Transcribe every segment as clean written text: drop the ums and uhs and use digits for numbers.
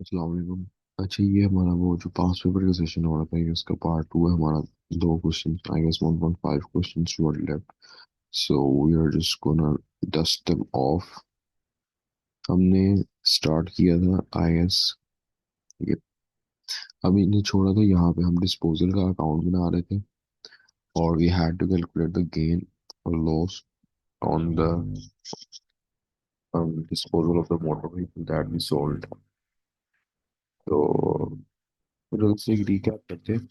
अस्सलाम वालेकुम। अच्छा, ये हमारा वो जो पास पेपर का सेशन हो रहा था, ये उसका पार्ट टू है हमारा। दो question, I guess 1.5 questions were left, so we are just gonna dust them off. हमने स्टार्ट किया था आई गेस, ये अभी ने छोड़ा था यहाँ पे। हम डिस्पोजल का अकाउंट बना रहे थे और we had to calculate the gain or loss on the disposal of the motor vehicle that we sold. तो जल्द से एक रिकैप करते हैं,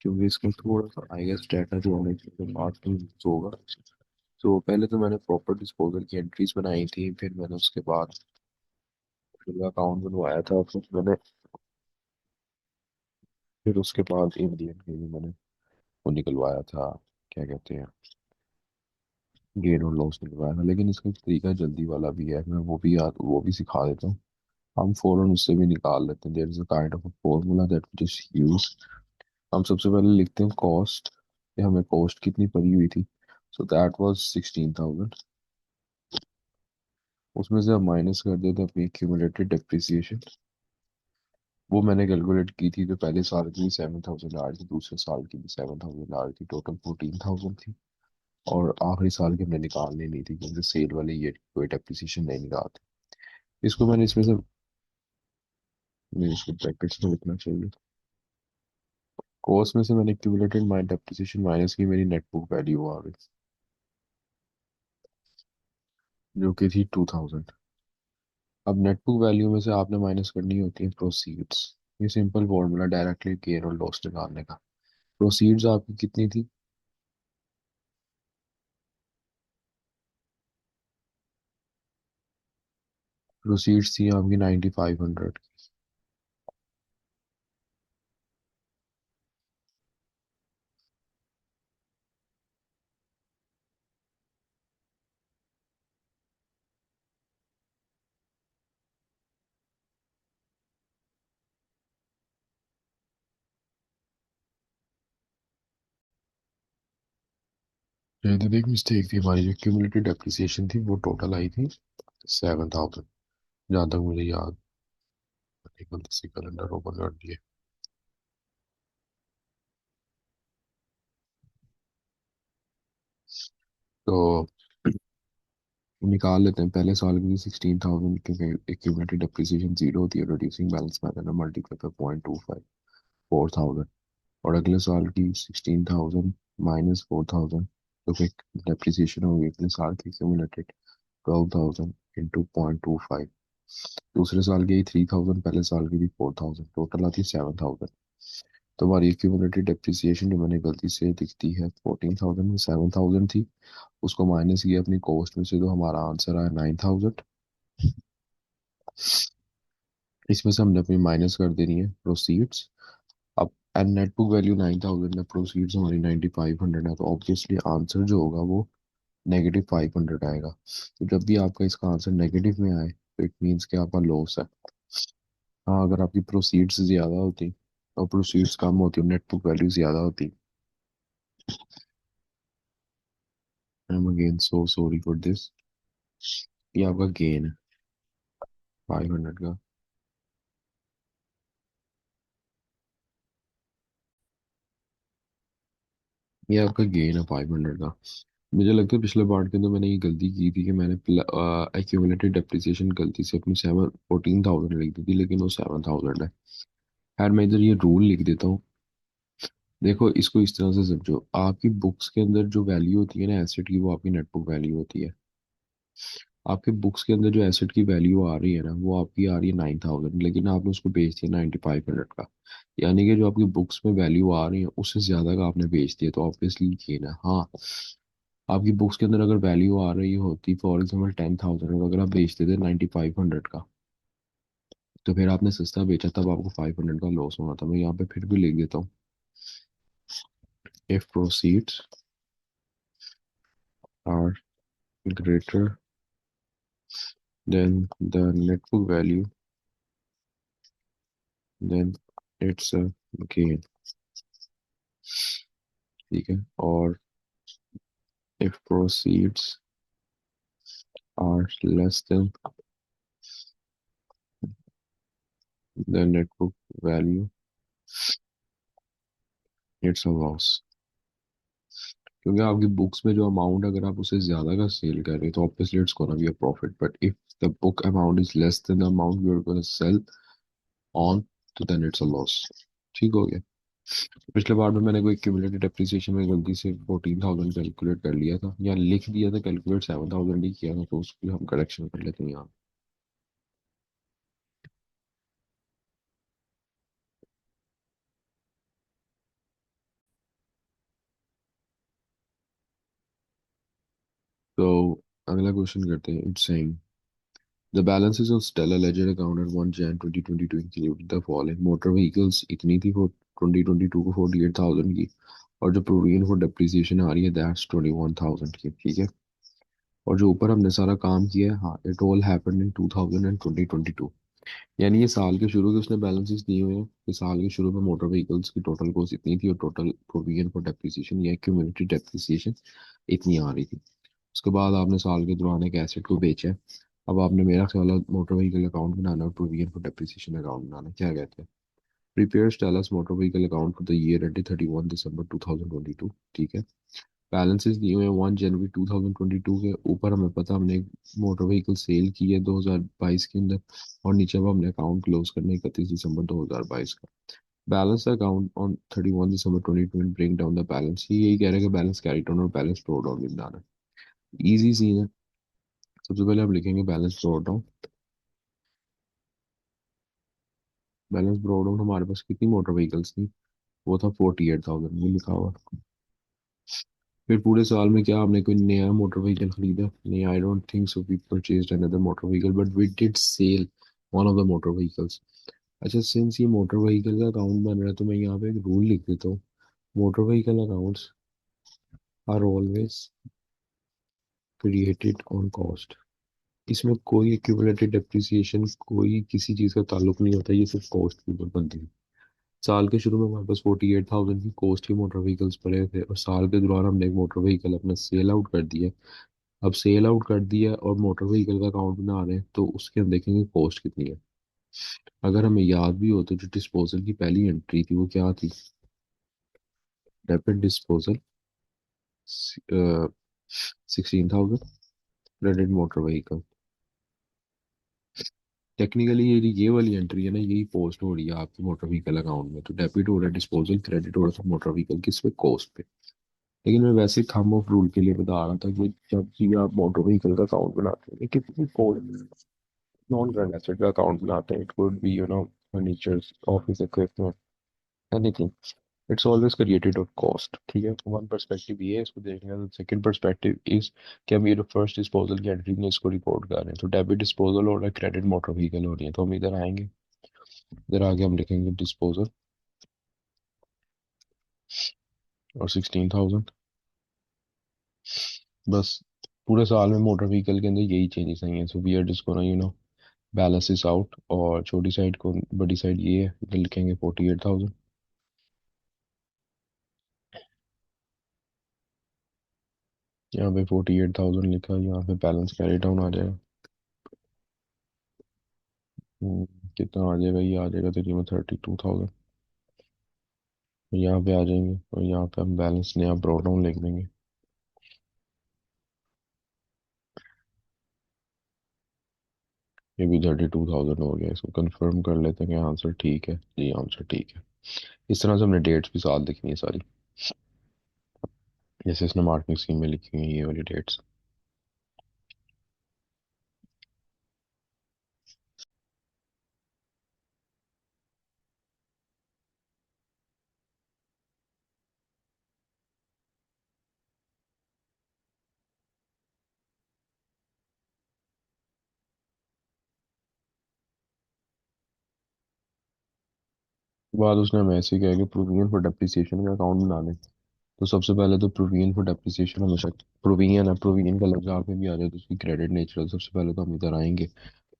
क्योंकि इसमें थोड़ा सा आई गेस डाटा जो होने चाहिए पार्ट में यूज होगा। तो पहले तो मैंने प्रॉपर डिस्पोजल की एंट्रीज बनाई थी, फिर मैंने उसके बाद फिर अकाउंट बनवाया था, फिर उसके बाद इंडियन के लिए मैंने वो निकलवाया था, क्या कहते हैं, गेन और लॉस निकलवाया था। लेकिन इसका एक तरीका जल्दी वाला भी है, मैं वो भी सिखा देता हूँ। हम फौरन उससे भी निकाल लेते हैं। There is a kind of a formula that we just use. हम सबसे पहले लिखते हैं कॉस्ट, कि हमें कॉस्ट कितनी पड़ी हुई थी। So that was 16,000। उसमें से हम माइनस कर देते हैं अपनी एक्यूमुलेटेड डेप्रिसिएशन। वो मैंने कैलकुलेट की थी, तो पहले साल की भी 7,000 आ रही थी, दूसरे साल की भी 7,000 आ रही थी, टोटल 14,000 थी। और आखिरी साल की हमने निकालनी नहीं थी, क्योंकि सेल वाले ये कोई डेप्रिसिएशन नहीं निकालते। इसको मैंने इसमें से, मैं इसको ब्रैकेट्स में लिखना चाहिए। कॉस्ट में से मैंने एक्यूमुलेटेड माई डेप्रिसिएशन माइनस की, मेरी नेट बुक वैल्यू आ गई, जो कि थी 2,000। अब नेट बुक वैल्यू में से आपने माइनस करनी होती है प्रोसीड्स। ये simple formula directly gain or loss निकालने का। प्रोसीड्स आपकी कितनी थी? प्रोसीड्स थी आपकी 9,500। ये तो एक मिस्टेक थी हमारी, जो क्यूमुलेटेड डेप्रिसिएशन थी वो टोटल आई थी 7,000, जहाँ तक मुझे याद। एक गलती से कैलेंडर ओपन कर दिए। तो निकाल लेते हैं पहले साल की 16,000, क्योंकि एक्यूमुलेटेड डेप्रिसिएशन जीरो होती है। रिड्यूसिंग बैलेंस मेथड में मल्टीप्लाई पर 0.25, 4,000। और अगले साल की 16,000 माइनस 4,000, तो फिर डेप्रिसिएशन होगी अगले साल की एक्यूमुलेटेड 12,000 इंटू 0.25। दूसरे साल की 3,000, पहले साल की थी 4,000, टोटल आती है 7,000। तो हमारी एक्यूमुलेटेड डेप्रिसिएशन जो मैंने गलती से दिखती है 14,000 में 7,000 थी, उसको माइनस किया अपनी कॉस्ट में से, तो हमारा आंसर आया 9,000। इसमें से हमने अपनी माइनस कर देनी है प्रोसीड्स। अब एंड नेट बुक वैल्यू 9,000 है, प्रोसीड्स हमारी 9,500 है, तो ऑब्वियसली आंसर जो होगा वो -500 आएगा। तो जब भी आपका इसका आंसर नेगेटिव में आए, तो इट मीन्स कि आपका लॉस है। हाँ, अगर आपकी प्रोसीड्स ज़्यादा होती और प्रोसीड्स कम होती, नेट बुक वैल्यू ज़्यादा होती। I am again so sorry for this. ये आपका गेन है 500 का। ये आपका गेन है 500 का। मुझे लगता है पिछले पार्ट के अंदर मैंने ये गलती की थी कि मैंने एक्यूमुलेटेड डेप्रिसिएशन गलती से अपनी 14,000 लिख दी थी, लेकिन वो 7,000 है। खैर, मैं इधर ये रूल लिख देता हूँ। देखो, इसको इस तरह से समझो, आपकी बुक्स के अंदर जो वैल्यू होती है ना एसेट की, वो आपकी नेट बुक वैल्यू होती है। आपके बुक्स के अंदर जो एसेट की वैल्यू आ रही है ना, वो आपकी आ रही है 9,000, लेकिन आपने उसको बेच दिया 9,500 का। यानी कि जो आपकी बुक्स में वैल्यू आ रही है उससे ज्यादा का आपने बेच दिया, तो ऑब्वियसली गेन है। हाँ, आपकी बुक्स के अंदर अगर वैल्यू आ रही होती फॉर एग्जाम्पल 10,000, और अगर आप बेचते थे 9,500 का, तो फिर आपने सस्ता बेचा, तब आपको 500 का लॉस होना था। मैं यहाँ पे फिर भी लिख देता हूँ, if proceeds are greater than the net book value, then it's a gain। ठीक है। और if proceeds are less than the net book value, it's a loss. क्योंकि आपकी बुक्स में जो अमाउंट, अगर आप उसे ज्यादा का सेल कर रहे हो तो obviously it's gonna be a profit, but if the book amount is less than the amount you are gonna sell on, तो देन इट्स अ लॉस। ठीक हो गया। पिछले बार में मैंने कोई क्यूमुलेटेड डेप्रिसिएशन में गलती से 14,000 कैलकुलेट कर लिया था, या लिख दिया था कैलकुलेट, 7,000 ही किया था, तो उसकी हम करेक्शन कर लेते हैं यहाँ। तो अगला क्वेश्चन करते हैं। It's saying the balances of Stella Ledger account at 1 Jan 2022 included the following: motor vehicles इतनी थी for 2022 को 48,000 की, और जो प्रोविजन फॉर डेप्रिसिएशन आ रही है दैट्स 21,000 की। ठीक है। और जो ऊपर हमने सारा काम किया है, हाँ, it all happened in 2000 and 2022। यानी ये साल के शुरू के उसने बैलेंसेस दिए हुए हैं कि साल के शुरू में मोटर व्हीकल्स की टोटल कॉस्ट इतनी थी और टोटल प्रोविजन फॉर डेप्रिसिएशन या क्यूमुलेटिव डेप्रिसिएशन इतनी आ रही थी। उसके बाद आपने साल के दौरान एक एसेट को बेचा है। अब आपने, मेरा ख्याल है, मोटर व्हीकल अकाउंट बनाना और प्रोविजन फॉर डेप्रिसिएशन अकाउंट बनाना, क्या कहते हैं? Prepare stylus motor vehicle account for the year ended 31 दिसंबर 2022। ठीक है। बैलेंसेस दिए हुए हैं 1 जनवरी 2022 के ऊपर, हमें पता हमने एक मोटर व्हीकल सेल की है 2022 के अंदर, और नीचे अब हमने अकाउंट क्लोज करना है 31 दिसंबर 2022 का। Balance account on 31 December 2020 bring down the balance, ही यही कह रहे हैं कि बैलेंस कैरी डाउन और बैलेंस ड्रॉ डाउन भी बनाना है। इजी सीन है। सबसे पहले हम लिखेंगे balance draw down. Balance draw down हमारे पास कितनी मोटर व्हीकल्स थी? वो था 48,000, ये लिखा हुआ। फिर पूरे साल में क्या हमने कोई नया मोटर व्हीकल खरीदा? नहीं, I don't think so we purchased another motor vehicle, but we did sell one of the motor vehicles. अच्छा, सिंस ये मोटर व्हीकल का अकाउंट बन रहा है तो मैं यहाँ पे एक रूल लिख देता हूँ। Motor vehicle accounts are always created on cost. इसमें कोई एक्यूमुलेटेड डेप्रिसिएशन, कोई किसी चीज़ का ताल्लुक नहीं होता, ये सिर्फ कॉस्ट के ऊपर बनती है। साल के शुरू में हमारे पास 48,000 की कॉस्ट की मोटर व्हीकल्स पड़े थे, और साल के दौरान हमने एक मोटर व्हीकल अपना सेल आउट कर दिया। अब सेल आउट कर दिया और मोटर व्हीकल का अकाउंट बना रहे हैं, तो उसके हम देखेंगे कॉस्ट कितनी है। अगर हमें याद भी हो तो जो डिस्पोजल की पहली एंट्री थी वो क्या थी? Rapid disposal, 16,000। Credit motor vehicle, technically ये वाली एंट्री है ना, यही पोस्ट हो रही है आपके मोटर व्हीकल अकाउंट में। तो डेबिट हो रहा है डिस्पोजल, क्रेडिट हो रहा था मोटर व्हीकल, किस पे? कॉस्ट पे। लेकिन मैं वैसे थंब ऑफ रूल के लिए बता रहा था कि जब भी आप मोटर व्हीकल का अकाउंट बनाते हैं, किसी कॉस्ट नॉन करंट एसेट का अकाउंट बनाते हैं, it could be furniture, office equipment, anything, it's always created of cost. ठीक है। वन पर्सपेक्टिव ये है इसको देखने का। सेकंड पर्सपेक्टिव इज कि हम ये जो फर्स्ट डिस्पोजल की एंट्री में इसको रिपोर्ट कर रहे हैं, तो डेबिट डिस्पोजल हो रहा है, क्रेडिट मोटर व्हीकल हो रही है। तो हम इधर आएंगे, इधर आगे हम लिखेंगे डिस्पोजल और 16,000। बस पूरे साल में मोटर व्हीकल के अंदर यही चेंजेस आई हैं। So we are just gonna balance इस आउट, और छोटी साइड को, बड़ी साइड ये है, इधर लिखेंगे 48,000। यहाँ पे 48,000 लिखा, यहाँ पे बैलेंस कैरी डाउन आ जाएगा। हम्म, कितना आ जाएगा? ये आ जाएगा तकरीबन 32,000। यहाँ पे आ जाएंगे और यहाँ पे हम बैलेंस नया ब्रॉड डाउन लिख देंगे। ये भी 32,000 हो गया। इसको कंफर्म कर लेते हैं कि आंसर ठीक है। जी, आंसर ठीक है। इस तरह से हमने डेट्स भी साथ लिखनी है सारी, जैसे इसने मार्किंग स्कीम में लिखी हुई है ये वाली डेट्स। बाद उसने हमें ऐसे कहा कि प्रोविजन फॉर डेप्रिसिएशन का अकाउंट बना लें। तो सबसे पहले तो प्रोविजन फॉर डेप्रिसिएशन हमेशा प्रोविजन है, प्रोविजन का लफ्ज जहाँ पे भी आ जाए तो उसकी क्रेडिट नेचुरल। सबसे पहले तो हम इधर आएंगे,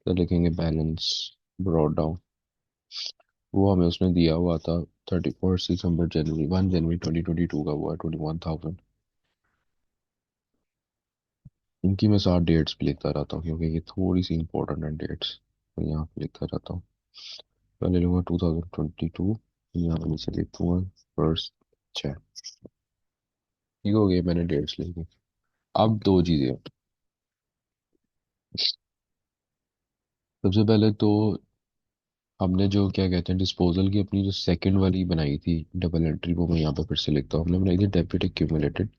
तो लिखेंगे बैलेंस ब्रॉड डाउन। वो हमें उसने दिया हुआ था 31 दिसंबर, जनवरी 1 जनवरी 2022 का, हुआ 21,000। इनकी मैं साथ डेट्स भी लिखता रहता हूँ क्योंकि ये थोड़ी सी इंपॉर्टेंट है डेट्स, तो यहाँ पे लिखता रहता हूँ। मैं ले लूँगा 2022, यहाँ पे नीचे लिख दूँगा फर्स्ट चैन। ठीक हो गया, मैंने डेट्स लिख दी। अब दो चीज़ें हैं। सबसे पहले तो हमने जो क्या कहते हैं डिस्पोजल की अपनी जो सेकंड वाली बनाई थी डबल एंट्री, वो मैं यहाँ पे फिर से लिखता हूँ। हमने बनाई थी डेबिट एक्यूमुलेटेड।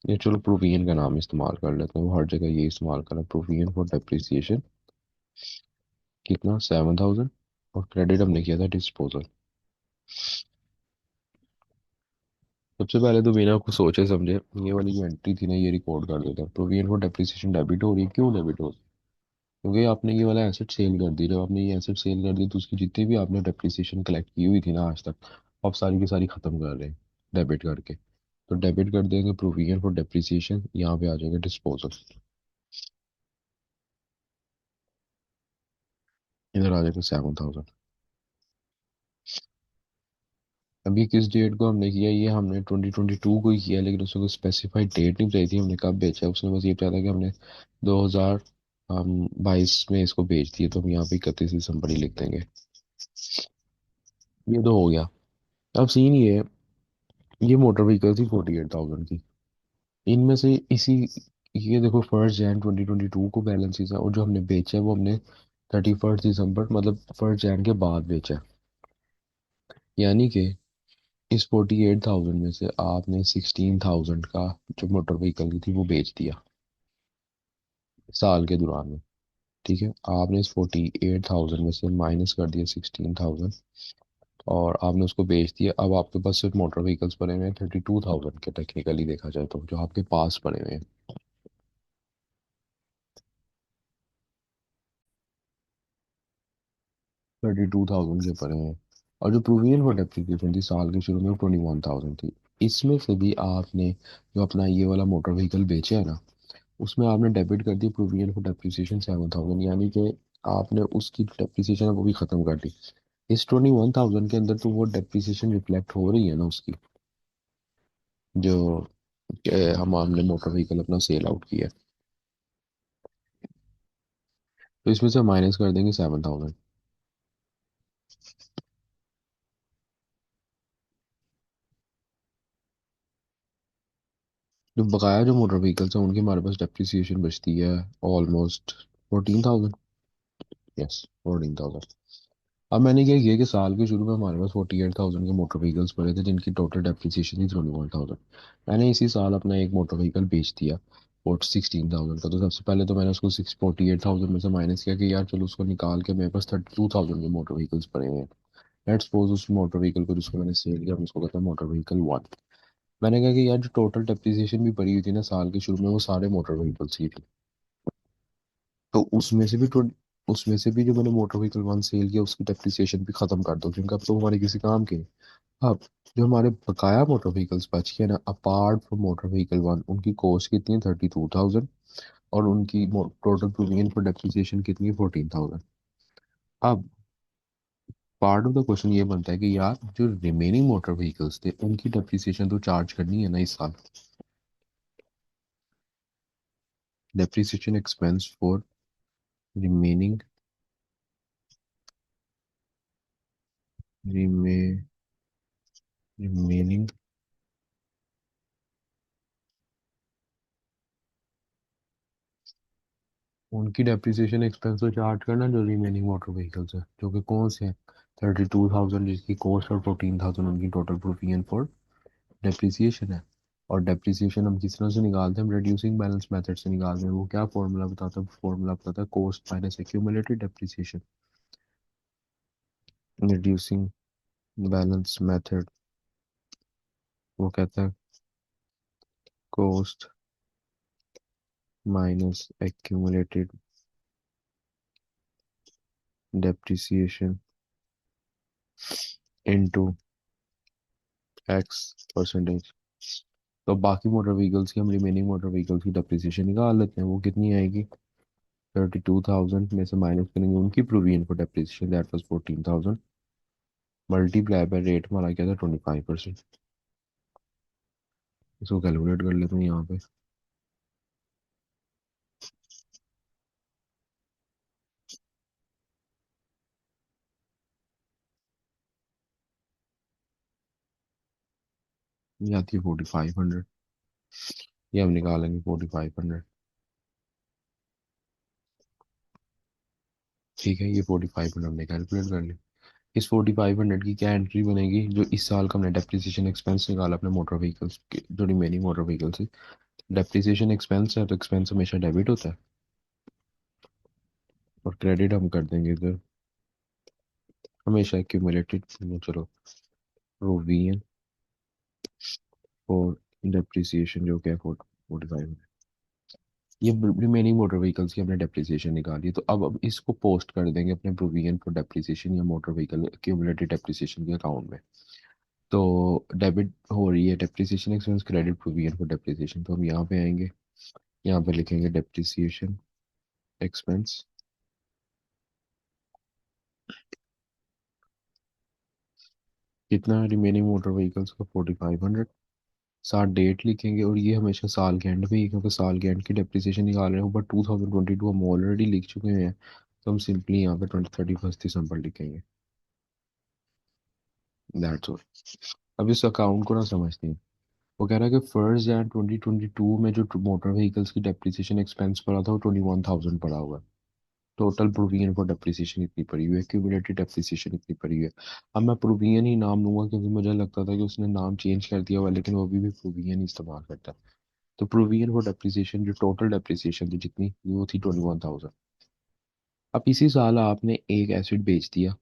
ये चलो प्रोविजन का नाम इस्तेमाल कर लेते हैं, वो हर जगह ये इस्तेमाल करना, प्रोविजन फॉर डेप्रिसिएशन। कितना, 7,000। और क्रेडिट हमने किया था डिस्पोजल। सबसे पहले तो बिना कुछ सोचे समझे ये वाली जो एंट्री थी ना, ये रिकॉर्ड कर देते हैं। प्रोविजन फॉर डेप्रिसिएशन डेबिट हो रही है, क्यों डेबिट हो रही है? क्योंकि आपने ये वाला एसेट सेल कर दी। जब आपने ये एसेट सेल कर दी तो उसकी जितनी भी आपने डेप्रिसिएशन कलेक्ट की हुई थी ना आज तक, आप सारी की सारी खत्म कर रहे हैं डेबिट करके। तो डेबिट कर देंगे प्रोविजन फॉर डेप्रिसिएशन, यहाँ पे आ जाएगा डिस्पोजल। इधर आ जाएगा 7,000। अभी किस डेट को हमने किया, ये हमने 2022 को ही किया, लेकिन उसमें कोई स्पेसिफाइड डेट नहीं बताई थी हमने कब बेचा है। उसने बस ये बताया था कि हमने 2022 में इसको बेच दिया, तो हम यहाँ पे 31 दिसंबर ही लिख देंगे। ये तो हो गया। अब सीन ये है, ये मोटर व्हीकल थी 48,000 की। इनमें से इसी, ये देखो 1 जनवरी 2022 को बैलेंसेस है, और जो हमने बेचा है वो हमने 31 दिसंबर मतलब 1 जनवरी के बाद बेचा है। यानी कि इस 48,000 में से आपने 16,000 का जो मोटर व्हीकल की थी वो बेच दिया साल के दौरान में। ठीक है, आपने इस 48,000 में से माइनस कर दिया 16,000, और आपने उसको बेच दिया। अब आपके पास सिर्फ मोटर व्हीकल्स पड़े हुए हैं 32,000 के, टेक्निकली देखा जाए तो जो आपके पास पड़े हुए हैं 32,000 के पड़े हैं। और जो प्रोविजन फॉर डेप्रिसिएशन थी साल के शुरू में वो 21,000 थी। इसमें से भी आपने जो अपना ये वाला मोटर व्हीकल बेचा है ना, उसमें आपने डेबिट कर दी प्रोविजन फॉर डेप्रिसिएशन 7,000, यानी कि आपने उसकी डेप्रिसिएशन वो भी खत्म कर दी। इस 21,000 के अंदर तो वो डेप्रिसिएशन रिफ्लेक्ट हो रही है ना उसकी, जो हमने मोटर व्हीकल अपना सेल आउट किया। तो इसमें से माइनस कर देंगे 7,000। जो बकाया जो मोटर व्हीकल्स हैं उनकी हमारे पास डेप्रिसिएशन बचती है ऑलमोस्ट 14,000। यस, 14,000। अब मैंने क्या किया कि साल के शुरू में हमारे पास 48,000 के मोटर व्हीकल्स पड़े थे जिनकी टोटल डेप्रिसिएशन थी 21,000। मैंने इसी साल अपना एक मोटर व्हीकल बेच दिया और 16,000 का। तो सबसे पहले तो मैंने उसको 48,000 में से माइनस किया कि यार चलो उसको निकाल के मेरे पास 32,000 के मोटर व्हीकल्स पड़े हुए हैं। लेट्स सपोज उस मोटर व्हीकल को जिसको मैंने सेल किया हम उसको कहते हैं मोटर व्हीकल 1। मैंने कहा कि यार जो टोटल डेप्रिसिएशन भी पड़ी हुई थी ना साल के शुरू में वो सारे मोटर व्हीकल्स की थी। तो उसमें से भी जो मैंने मोटर व्हीकल 1 सेल किया उसकी डेप्रिसिएशन भी खत्म कर दो, क्योंकि अब तो हमारे किसी काम के नहीं। अब जो हमारे बकाया मोटर व्हीकल्स बच गए ना अपार्ट फ्रॉम मोटर व्हीकल 1, उनकी कॉस्ट कितनी है 32,000, और उनकी टोटल प्रोविजन फॉर डेप्रिसिएशन कितनी है 14,000। अब पार्ट ऑफ द क्वेश्चन ये बनता है कि यार जो रिमेनिंग मोटर व्हीकल्स थे उनकी डेप्रिसिएशन तो चार्ज करनी है ना इस साल। Depreciation expense for remaining remaining उनकी डेप्रिसिएशन एक्सपेंस तो चार्ज करना जो रिमेनिंग मोटर व्हीकल्स है, जो कि कौन से हैं 32,000 जिसकी कॉस्ट और 14,000 उनकी टोटल प्रोविजन फॉर डेप्रिसिएशन है। और डेप्रिसिएशन हम किस तरह से निकालते हैं, हम रिड्यूसिंग बैलेंस मेथड से निकालते हैं। वो क्या फॉर्मूला बताता है, फॉर्मूला बताता है cost minus accumulated depreciation. Reducing balance method वो कहता है cost minus accumulated depreciation into x percentage. तो बाकी मोटर व्हीकल्स की हम रिमेनिंग मोटर व्हीकल्स की डेप्रिसिएशन निकाल लेते हैं, वो कितनी आएगी 32,000 में से माइनस करेंगे उनकी provision for depreciation that was 14,000, multiply by rate हमारा क्या था 25%। इसको कैलकुलेट कर लेते हैं यहाँ पे। ये आती है 4500। ये हम निकालेंगे 4500। ठीक है, ये 4500 हमने कैलकुलेट कर लिया। इस 4500 की क्या एंट्री बनेगी, जो इस साल का हमने डेप्रिसिएशन एक्सपेंस निकाला अपने मोटर व्हीकल्स के, जो रिमेनिंग मोटर व्हीकल्स है। डेप्रिसिएशन एक्सपेंस है तो एक्सपेंस हमेशा डेबिट होता है, और क्रेडिट हम कर देंगे इधर हमेशा एक्यूमुलेटेड। चलो, प्रोविजन फॉर डेप्रिसिएशन जो क्या 45। ये रिमेनिंग मोटर व्हीकल्स की हमने डेप्रिसिएशन निकाली है, तो अब इसको पोस्ट कर देंगे अपने प्रोविजन फॉर डेप्रिसिएशन या मोटर व्हीकल एक्यूमुलेटेड डेप्रिसिएशन के अकाउंट में। तो डेबिट हो रही है depreciation expense, credit provision for depreciation. तो हम यहाँ पे आएंगे, यहाँ पे लिखेंगे डेप्रिसिएशन एक्सपेंस। कितना रिमेनिंग मोटर व्हीकल्स का 4500। साथ डेट लिखेंगे, और ये हमेशा साल के एंड पे ही, क्योंकि साल के एंड की डेप्रिसिएशन निकाल रहे हैं, बट 2022 हम ऑलरेडी लिख चुके हैं, तो हम सिंपली यहाँ पे 31 दिसंबर लिखेंगे। That's all. अब इस अकाउंट को ना समझते हैं। वो कह रहा है कि 1 जनवरी 2022 में जो मोटर व्हीकल्स की डेप्रिसिएशन एक्सपेंस पड़ा था वो 21,000 पड़ा हुआ है। टोटल प्रोविजन फॉर डेप्रिसिएशन इतनी पड़ी हुई है, क्यूमुलेटेड डेप्रिसिएशन इतनी पड़ी हुई है। अब मैं प्रोविजन ही नाम लूंगा, क्योंकि मुझे लगता था कि उसने नाम चेंज कर दिया हुआ है, लेकिन वो अभी भी प्रोविजन ही इस्तेमाल करता है। तो प्रोविजन फॉर डेप्रिसिएशन जो टोटल डेप्रिसिएशन थी जितनी, वो थी 21,000। अब इसी साल आपने एक एसिड बेच दिया,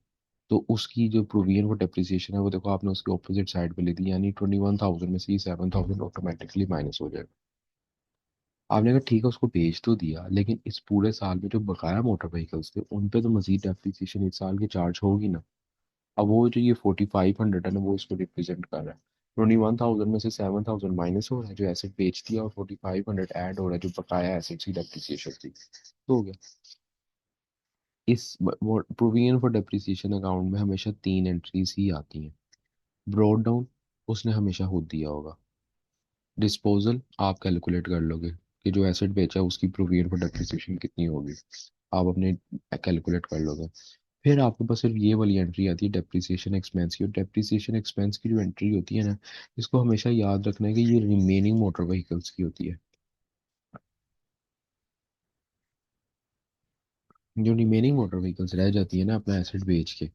तो उसकी जो प्रोविजन फॉर डेप्रिसिएशन है वो देखो आपने उसकी ऑपोजिट साइड पे ले दी, यानी 21,000 में से ये 7,000 ऑटोमेटिकली माइनस हो जाएगा। आपने कहा ठीक है, उसको बेच तो दिया, लेकिन इस पूरे साल में जो बकाया मोटर व्हीकल्स थे उन पे तो मजीद डेप्रिसिएशन इस साल की चार्ज होगी ना। अब वो जो ये 4500 है ना, वो इसको रिप्रेजेंट कर रहा है। 21,000 में से 7,000 माइनस हो रहा है जो एसेट बेच दिया, और 4500 ऐड हो रहा है जो बकाया एसेट की डेप्रिसिएशन थी। तो हो गया। इस प्रोविजन फॉर डेप्रिसिएशन अकाउंट में हमेशा तीन एंट्रीज ही आती हैं। ब्रॉड डाउन, उसने हमेशा खुद दिया होगा। डिस्पोजल आप कैलकुलेट कर लोगे कि जो एसेट बेचा उसकी प्रोविजन फॉर डेप्रिसिएशन कितनी होगी, आप अपने कैलकुलेट कर लोगे। फिर आपके पास सिर्फ ये वाली एंट्री आती है डेप्रिसिएशन एक्सपेंस की, और डेप्रिसिएशन एक्सपेंस की जो एंट्री होती है ना, इसको हमेशा याद रखना है कि ये रिमेनिंग मोटर व्हीकल्स की होती है। जो रिमेनिंग मोटर व्हीकल्स रह जाती है ना अपना एसेट बेच के,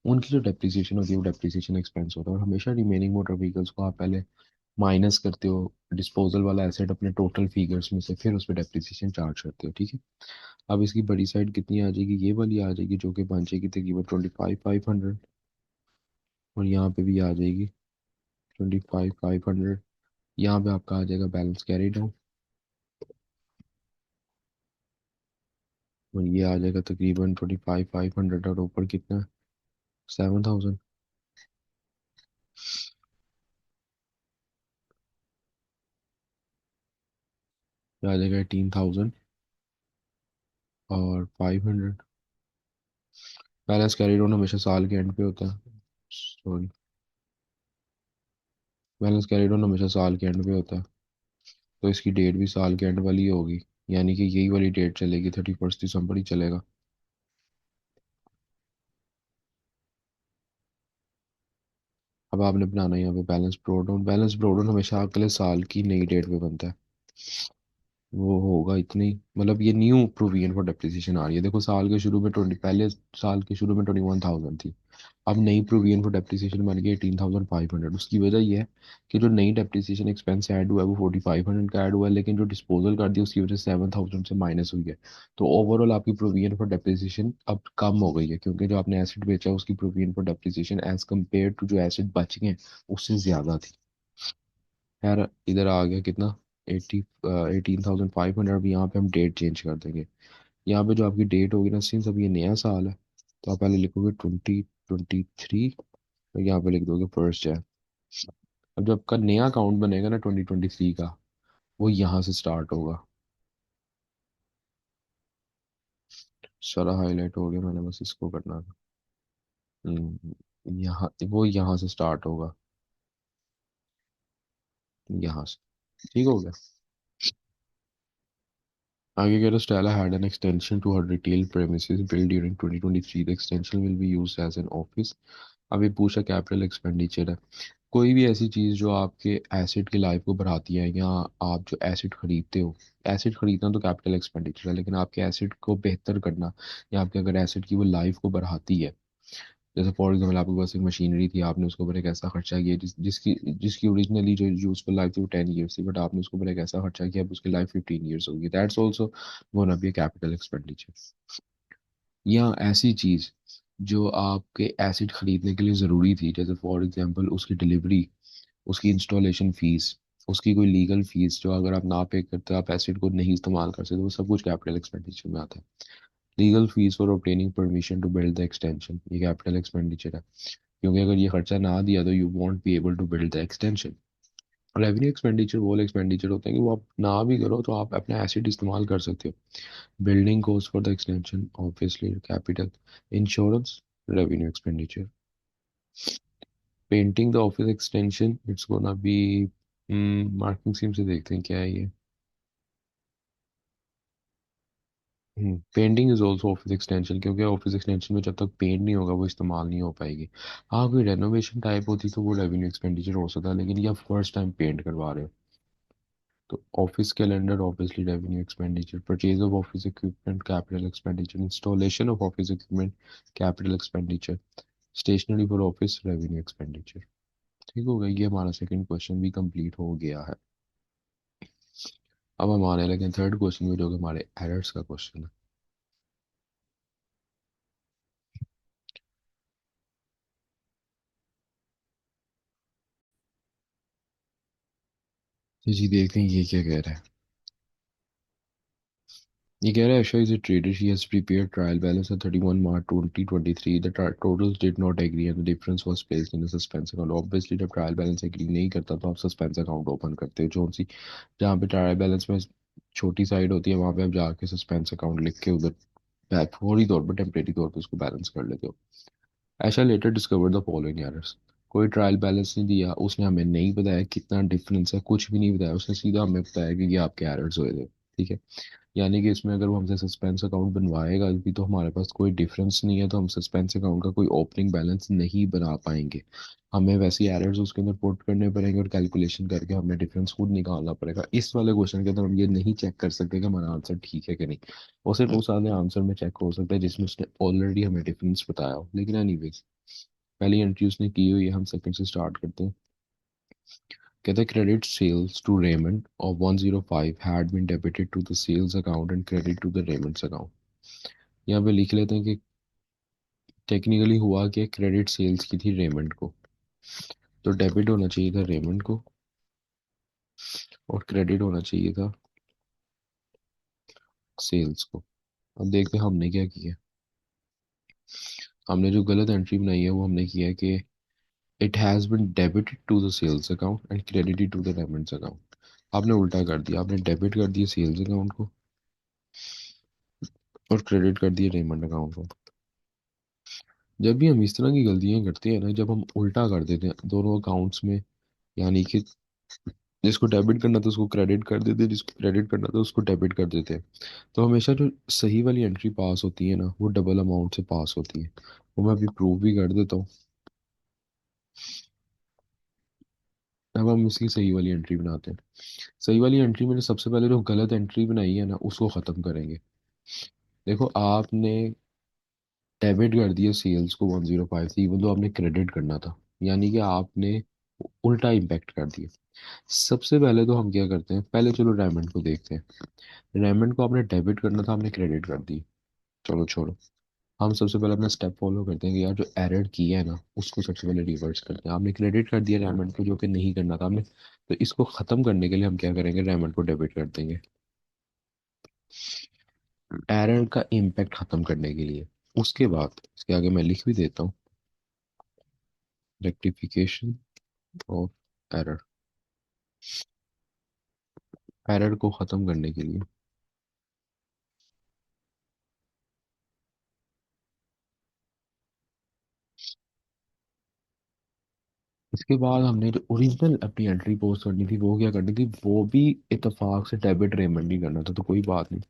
उनकी जो डेप्रिसिएशन होती है वो डेप्रिसिएशन एक्सपेंस होता है। और हमेशा रिमेनिंग मोटर व्हीकल्स को आप पहले माइनस करते हो डिस्पोजल वाला एसेट अपने टोटल फिगर्स में से, फिर उस पर डेप्रिसिएशन चार्ज करते हो, ठीक है। अब इसकी बड़ी साइड कितनी आ जाएगी, ये वाली आ जाएगी जो कि बन जाएगी तकरीबन 25,500, और यहाँ पे भी आ जाएगी 25,500। यहाँ पे आपका आ जाएगा बैलेंस कैरी डाउन, और ये आ जाएगा तकरीबन 25,500, और ऊपर कितना, 7,000। ये आ जाएगा 18,000 और 500। बैलेंस कैरी डाउन हमेशा साल के एंड पे होता है, सॉरी, बैलेंस कैरी डाउन हमेशा साल के एंड पे होता है, तो इसकी डेट भी साल के एंड वाली होगी, यानी कि यही वाली डेट चलेगी, 31 दिसंबर ही चलेगा। अब आपने बनाना है यहाँ पे बैलेंस प्रोडाउन। बैलेंस प्रोडाउन हमेशा अगले साल की नई डेट पे बनता है। वो होगा इतनी, मतलब ये न्यू प्रोविजन फॉर डेप्रिसिएशन आ रही है। देखो साल के शुरू में पहले साल के शुरू में 21,000 थी, अब नई प्रोविजन फॉर डेप्रिसिएशन बन गई 18,500। उसकी वजह ये है कि जो नई डेप्रिसिएशन एक्सपेंस ऐड हुआ है वो 4500 का ऐड हुआ है, लेकिन जो डिस्पोजल कर दिया उसकी वजह से 7,000 से माइनस हुई है। तो ओवरऑल आपकी प्रोविजन फॉर डेप्रिसिएशन अब कम हो गई है, क्योंकि जो आपने एसेट बेचा उसकी provision for depreciation as compare to जो एसेट बच गए उससे ज़्यादा थी। यार इधर आ गया कितना, 18,500। अब यहाँ पे हम डेट चेंज कर देंगे। यहाँ पे जो आपकी डेट होगी ना, सिंस अब ये नया साल है, तो आप पहले लिखोगे 2023, और यहाँ पे लिख दोगे 1 जनवरी। अब जब का नया अकाउंट बनेगा ना 2023 का, वो यहाँ से स्टार्ट होगा। सारा हाईलाइट हो गया, मैंने बस इसको करना था। यहाँ वो यहाँ से स्टार्ट होगा, यहाँ से। ठीक हो गया। आगे कह रहा Stella had an extension to her retail premises built during 2023. The extension will be used as an office. अब ये पूछा कैपिटल एक्सपेंडिचर है। कोई भी ऐसी चीज़ जो आपके एसेट की लाइफ को बढ़ाती है, या आप जो एसेट खरीदते हो, एसेट खरीदना तो कैपिटल एक्सपेंडिचर है, लेकिन आपके एसेट को बेहतर करना या आपके अगर एसेट की वो लाइफ को बढ़ाती है। जैसे फॉर एग्जाम्पल आपके पास एक मशीनरी थी, आपने उसके ऊपर एक ऐसा खर्चा किया जिसकी जिसकी ओरिजिनली जो यूजफुल लाइफ थी वो 10 ईयर्स थी, बट आपने उसके ऊपर एक ऐसा खर्चा किया अब उसकी लाइफ 15 ईयर्स होगी, that's also gonna be capital expenditure. या ऐसी चीज़ जो आपके एसेट खरीदने के लिए ज़रूरी थी, जैसे फॉर एग्जांपल उसकी डिलीवरी, उसकी इंस्टॉलेशन फीस, उसकी कोई लीगल फीस, जो अगर आप ना पे करते आप एसेट को नहीं इस्तेमाल कर सकते, वो सब कुछ कैपिटल एक्सपेंडिचर में आता है। Legal fees for obtaining permission to build the extension, ये कैपिटल एक्सपेंडिचर है, क्योंकि अगर ये खर्चा ना दिया तो you won't be able to build the extension. Revenue expenditure वो एक्सपेंडिचर होते हैं कि वो आप ना भी करो तो आप अपना एसेट इस्तेमाल कर सकते हो। Building cost for the extension obviously capital. Insurance revenue expenditure. Painting the office extension it's gonna B, marking scheme से देखते हैं क्या है ये। Painting is also office extension, क्योंकि ऑफिस एक्सटेंशन में जब तक पेंट नहीं होगा वो इस्तेमाल नहीं हो पाएगी। हाँ कोई रेनोवेशन टाइप होती तो वो रेवेन्यू एक्सपेंडिचर हो सकता है, लेकिन ये आप फर्स्ट टाइम पेंट करवा रहे हो तो office calendar obviously revenue expenditure. Purchase of office equipment capital expenditure. Installation of office equipment capital expenditure. Stationery for office revenue expenditure. ठीक हो गया, ये हमारा सेकंड क्वेश्चन भी कंप्लीट हो गया है। अब हम आने लगे थर्ड क्वेश्चन में, जो कि हमारे एरर्स का क्वेश्चन है। तो जी देखते हैं ये क्या कह रहा है। ये कह रहा है Asha is a trader. She has prepared trial balance on 31 March 2023. The totals did not agree and the difference was placed in a suspense account. Obviously जब ट्रायल बैलेंस एग्री नहीं करता तो आप सस्पेंस अकाउंट ओपन करते हो, जो सी जहाँ पे ट्रायल बैलेंस में छोटी साइड होती है वहाँ पे आप जाके सस्पेंस अकाउंट लिख के उधर फौरी तौर पर टेम्परेरी तौर पर उसको बैलेंस कर लेते हो। Aisha later discover the following errors. कोई ट्रायल बैलेंस नहीं दिया, उसने हमें नहीं बताया कितना डिफरेंस है, कुछ भी नहीं बताया, उसने सीधा हमें बताया कि ये आपके एरर्स हुए थे। ठीक है, यानी कि इसमें अगर वो हमसे सस्पेंस अकाउंट बनवाएगा भी तो हमारे पास कोई डिफरेंस नहीं है, तो हम सस्पेंस अकाउंट का कोई ओपनिंग बैलेंस नहीं बना पाएंगे। हमें वैसे एरर्स उसके अंदर पुट करने पड़ेंगे और कैलकुलेशन करके हमें डिफरेंस खुद निकालना पड़ेगा। इस वाले क्वेश्चन के अंदर हम ये नहीं चेक कर सकते कि हमारा आंसर ठीक है कि नहीं। वो सिर्फ उस वाले आंसर में चेक हो सकता है जिसमें उसने ऑलरेडी हमें डिफरेंस बताया हो। लेकिन एनीवेज पहली एंट्री उसने की हुई है, हम सेकंड से स्टार्ट करते हैं। कहते हैं credit sales to Raymond of 105 had been debited to the sales account and credit to the Raymond's account। यहाँ पे लिख लेते हैं कि टेक्निकली हुआ कि क्रेडिट सेल्स की थी रेमंड को, तो डेबिट होना चाहिए था रेमंड को और क्रेडिट होना चाहिए था सेल्स को। अब देखते हैं हमने क्या किया। हमने जो गलत एंट्री बनाई है वो हमने किया है कि it has been debited to the sales account and credited to the Raymond's account. आपने उल्टा कर दिया, आपने डेबिट कर दिया सेल्स अकाउंट को और क्रेडिट कर दिया रेमंड अकाउंट को। जब भी हम इस तरह की गलतियां करते हैं ना, जब हम उल्टा कर देते हैं दोनों अकाउंट्स में, यानी कि जिसको डेबिट करना था उसको क्रेडिट कर देते हैं, जिसको क्रेडिट करना था उसको डेबिट कर देते हैं, तो हमेशा जो सही वाली एंट्री पास होती है ना वो डबल अमाउंट से पास होती है। वो मैं अभी प्रूव भी कर देता हूँ। अब हम इसकी सही वाली एंट्री बनाते हैं। सही वाली एंट्री में सबसे पहले जो गलत एंट्री बनाई है ना उसको ख़त्म करेंगे। देखो आपने डेबिट कर दिया सेल्स को 105 थी, इवन तो आपने क्रेडिट करना था, यानी कि आपने उल्टा इम्पैक्ट कर दिया। सबसे पहले तो हम क्या करते हैं, पहले चलो डायमंड को देखते हैं। डायमंड को आपने डेबिट करना था, आपने क्रेडिट कर दी। चलो छोड़ो, हम सबसे पहले अपना स्टेप फॉलो करते हैं कि यार जो एरर किया है ना उसको सबसे पहले रिवर्स करते हैं। आपने क्रेडिट कर दिया डायमंड को, जो कि नहीं करना था आपने, तो इसको ख़त्म करने के लिए हम क्या करेंगे, डायमंड को डेबिट कर देंगे एरर का इम्पैक्ट ख़त्म करने के लिए। उसके बाद इसके आगे मैं लिख भी देता हूँ, रेक्टिफिकेशन ऑफ एरर। एरर को ख़त्म करने के लिए इसके बाद हमने जो ओरिजिनल अपनी एंट्री पोस्ट करनी थी वो क्या करनी थी, वो भी इत्तेफाक से डेबिट रेमंड ही करना था, तो कोई बात नहीं,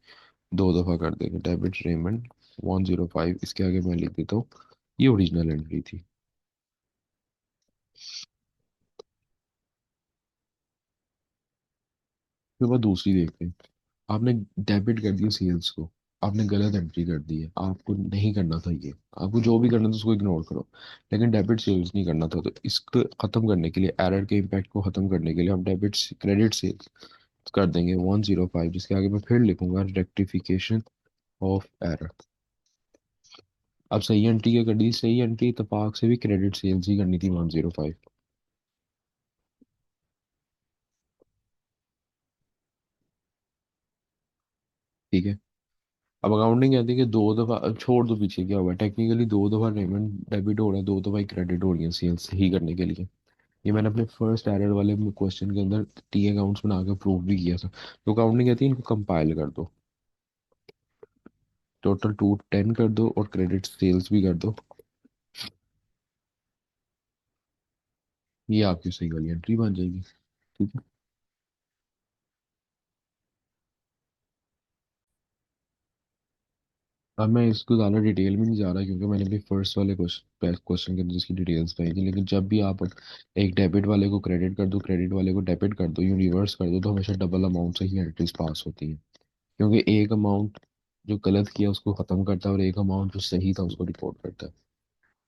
दो दफ़ा कर देंगे डेबिट रेमंड 105। इसके आगे मैं लिख देता हूँ ये ओरिजिनल एंट्री थी। फिर बाद दूसरी देखते हैं। आपने डेबिट कर दिया सेल्स को, आपने गलत एंट्री कर दी है, आपको नहीं करना था ये। आपको जो भी करना था उसको इग्नोर करो, लेकिन डेबिट सेल्स नहीं करना था। तो इसको ख़त्म करने के लिए, एरर के इम्पैक्ट को ख़त्म करने के लिए, हम डेबिट क्रेडिट सेल्स कर देंगे 105, जिसके आगे मैं फिर लिखूंगा रेक्टिफिकेशन ऑफ एरर। अब सही एंट्री क्या कर दी? सही एंट्री इतफाक से भी क्रेडिट सेल्स ही करनी थी 105। ठीक है। अब अकाउंटिंग कहती है कि दो दफा, अब छोड़ दो पीछे क्या हुआ, टेक्निकली दो दफा पेमेंट डेबिट हो रहा है, दो दफा क्रेडिट हो रही है सेल्स सही करने के लिए। ये मैंने अपने फर्स्ट एरर वाले क्वेश्चन के अंदर टी अकाउंट्स बना के प्रूव भी किया था। तो अकाउंटिंग कहती है इनको कंपाइल कर दो, टोटल 210 कर दो और क्रेडिट सेल्स भी कर दो। ये आपकी सही वाली एंट्री बन जाएगी। ठीक है। अब मैं इसको ज़्यादा डिटेल में नहीं जा रहा क्योंकि मैंने भी फर्स्ट वाले क्वेश्चन के अंदर इसकी डिटेल्स पाई थी, लेकिन जब भी आप एक डेबिट वाले को क्रेडिट कर दो, क्रेडिट वाले को डेबिट कर दो, यूँ रिवर्स कर दो, तो हमेशा डबल अमाउंट से ही एंट्रीज पास होती हैं। क्योंकि एक अमाउंट जो गलत किया उसको ख़त्म करता है और एक अमाउंट जो सही था उसको रिपोर्ट करता है।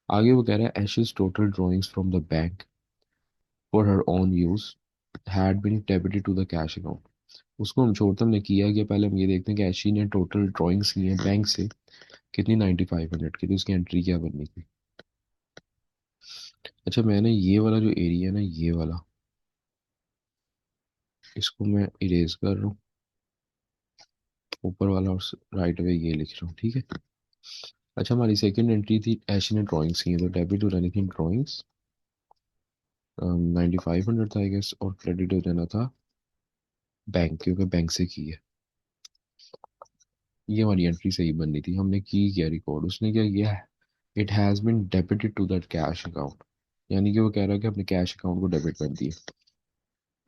आगे वो कह रहा है Asha's total drawings from the bank for her own use had been debited to the cash account. उसको हम छोड़ते, हमने किया कि पहले हम ये देखते हैं कि ऐशी ने टोटल ड्राइंग्स की हैं बैंक से कितनी, 9500 की, तो उसकी एंट्री क्या बननी थी। अच्छा, मैंने ये वाला जो एरिया है ना, ये वाला, इसको मैं इरेज कर रहा हूँ, ऊपर वाला और राइट वे ये लिख रहा हूँ। ठीक है। अच्छा, हमारी सेकंड एंट्री थी ऐशी ने ड्राइंग्स की हैं, तो डेबिट हो जानी थी ड्राइंग्स, 9500 था आई गेस, और क्रेडिट हो जाना था बैंक, क्योंकि बैंक से की है। ये हमारी एंट्री सही बननी थी। हमने की क्या रिकॉर्ड, उसने क्या किया है, it has been debited to that cash account, यानी कि वो कह रहा है कि अपने कैश अकाउंट को डेबिट कर दिया।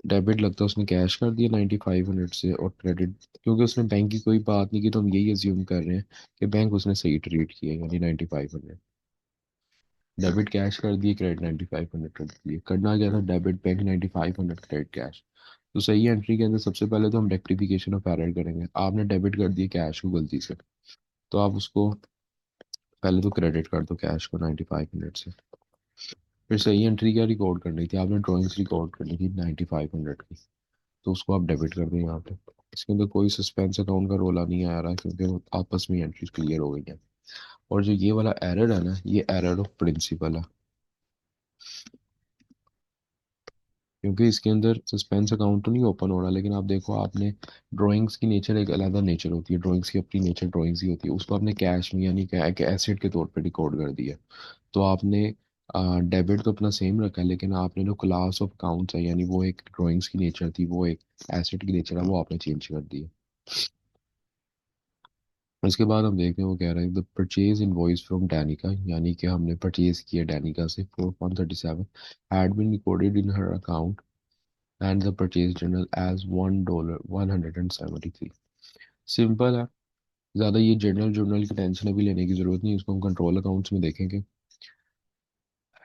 डेबिट लगता है उसने कैश कर दिया 9500 से, और क्रेडिट क्योंकि उसने बैंक की कोई बात नहीं की, तो हम यही अज्यूम कर रहे हैं कि बैंक उसने सही ट्रीट किया, यानी 9500। डेबिट कैश कर दिए, क्रेडिट 9500 कर दिए। करना क्या था, डेबिट बैंक, 9500 क्रेडिट कैश। तो सही एंट्री के अंदर सबसे पहले तो हम रेक्टिफिकेशन ऑफ एरर करेंगे। आपने डेबिट कर दिया कैश को गलती से, तो आप उसको पहले तो क्रेडिट कर दो कैश को 9500 से। फिर सही एंट्री क्या रिकॉर्ड करनी थी, आपने ड्राइंग्स रिकॉर्ड करनी थी 9500 की, तो उसको आप डेबिट कर दें यहाँ पे। इसके अंदर कोई सस्पेंस अकाउंट का रोला नहीं आ रहा क्योंकि वो आपस में एंट्रीज क्लियर हो गई हैं। और जो ये वाला एरर है ना, ये एरर ऑफ प्रिंसिपल है, क्योंकि इसके अंदर सस्पेंस अकाउंट तो नहीं ओपन हो रहा, लेकिन आप देखो, आपने ड्राइंग्स की नेचर एक अलग नेचर होती है, ड्राइंग्स की अपनी नेचर ड्राइंग्स ही होती है, उसको आपने कैश में यानी कि एसेट के तौर पे रिकॉर्ड कर दिया। तो आपने डेबिट तो अपना सेम रखा है, लेकिन आपने जो क्लास ऑफ अकाउंट्स है, यानी वो एक ड्राइंग्स की नेचर थी, वो एक एसेट की नेचर है, वो आपने चेंज कर दी है। इसके बाद हम देखते हैं, वो कह रहा है the purchase invoice from Danika, यानी कि हमने परचेज किया डैनिका से for 137, had been recorded in her account and the purchase journal as $1 173। Simple है। ज़्यादा ये जर्नल जर्नल की टेंशन अभी लेने की ज़रूरत नहीं, इसको हम कंट्रोल अकाउंट्स में देखेंगे।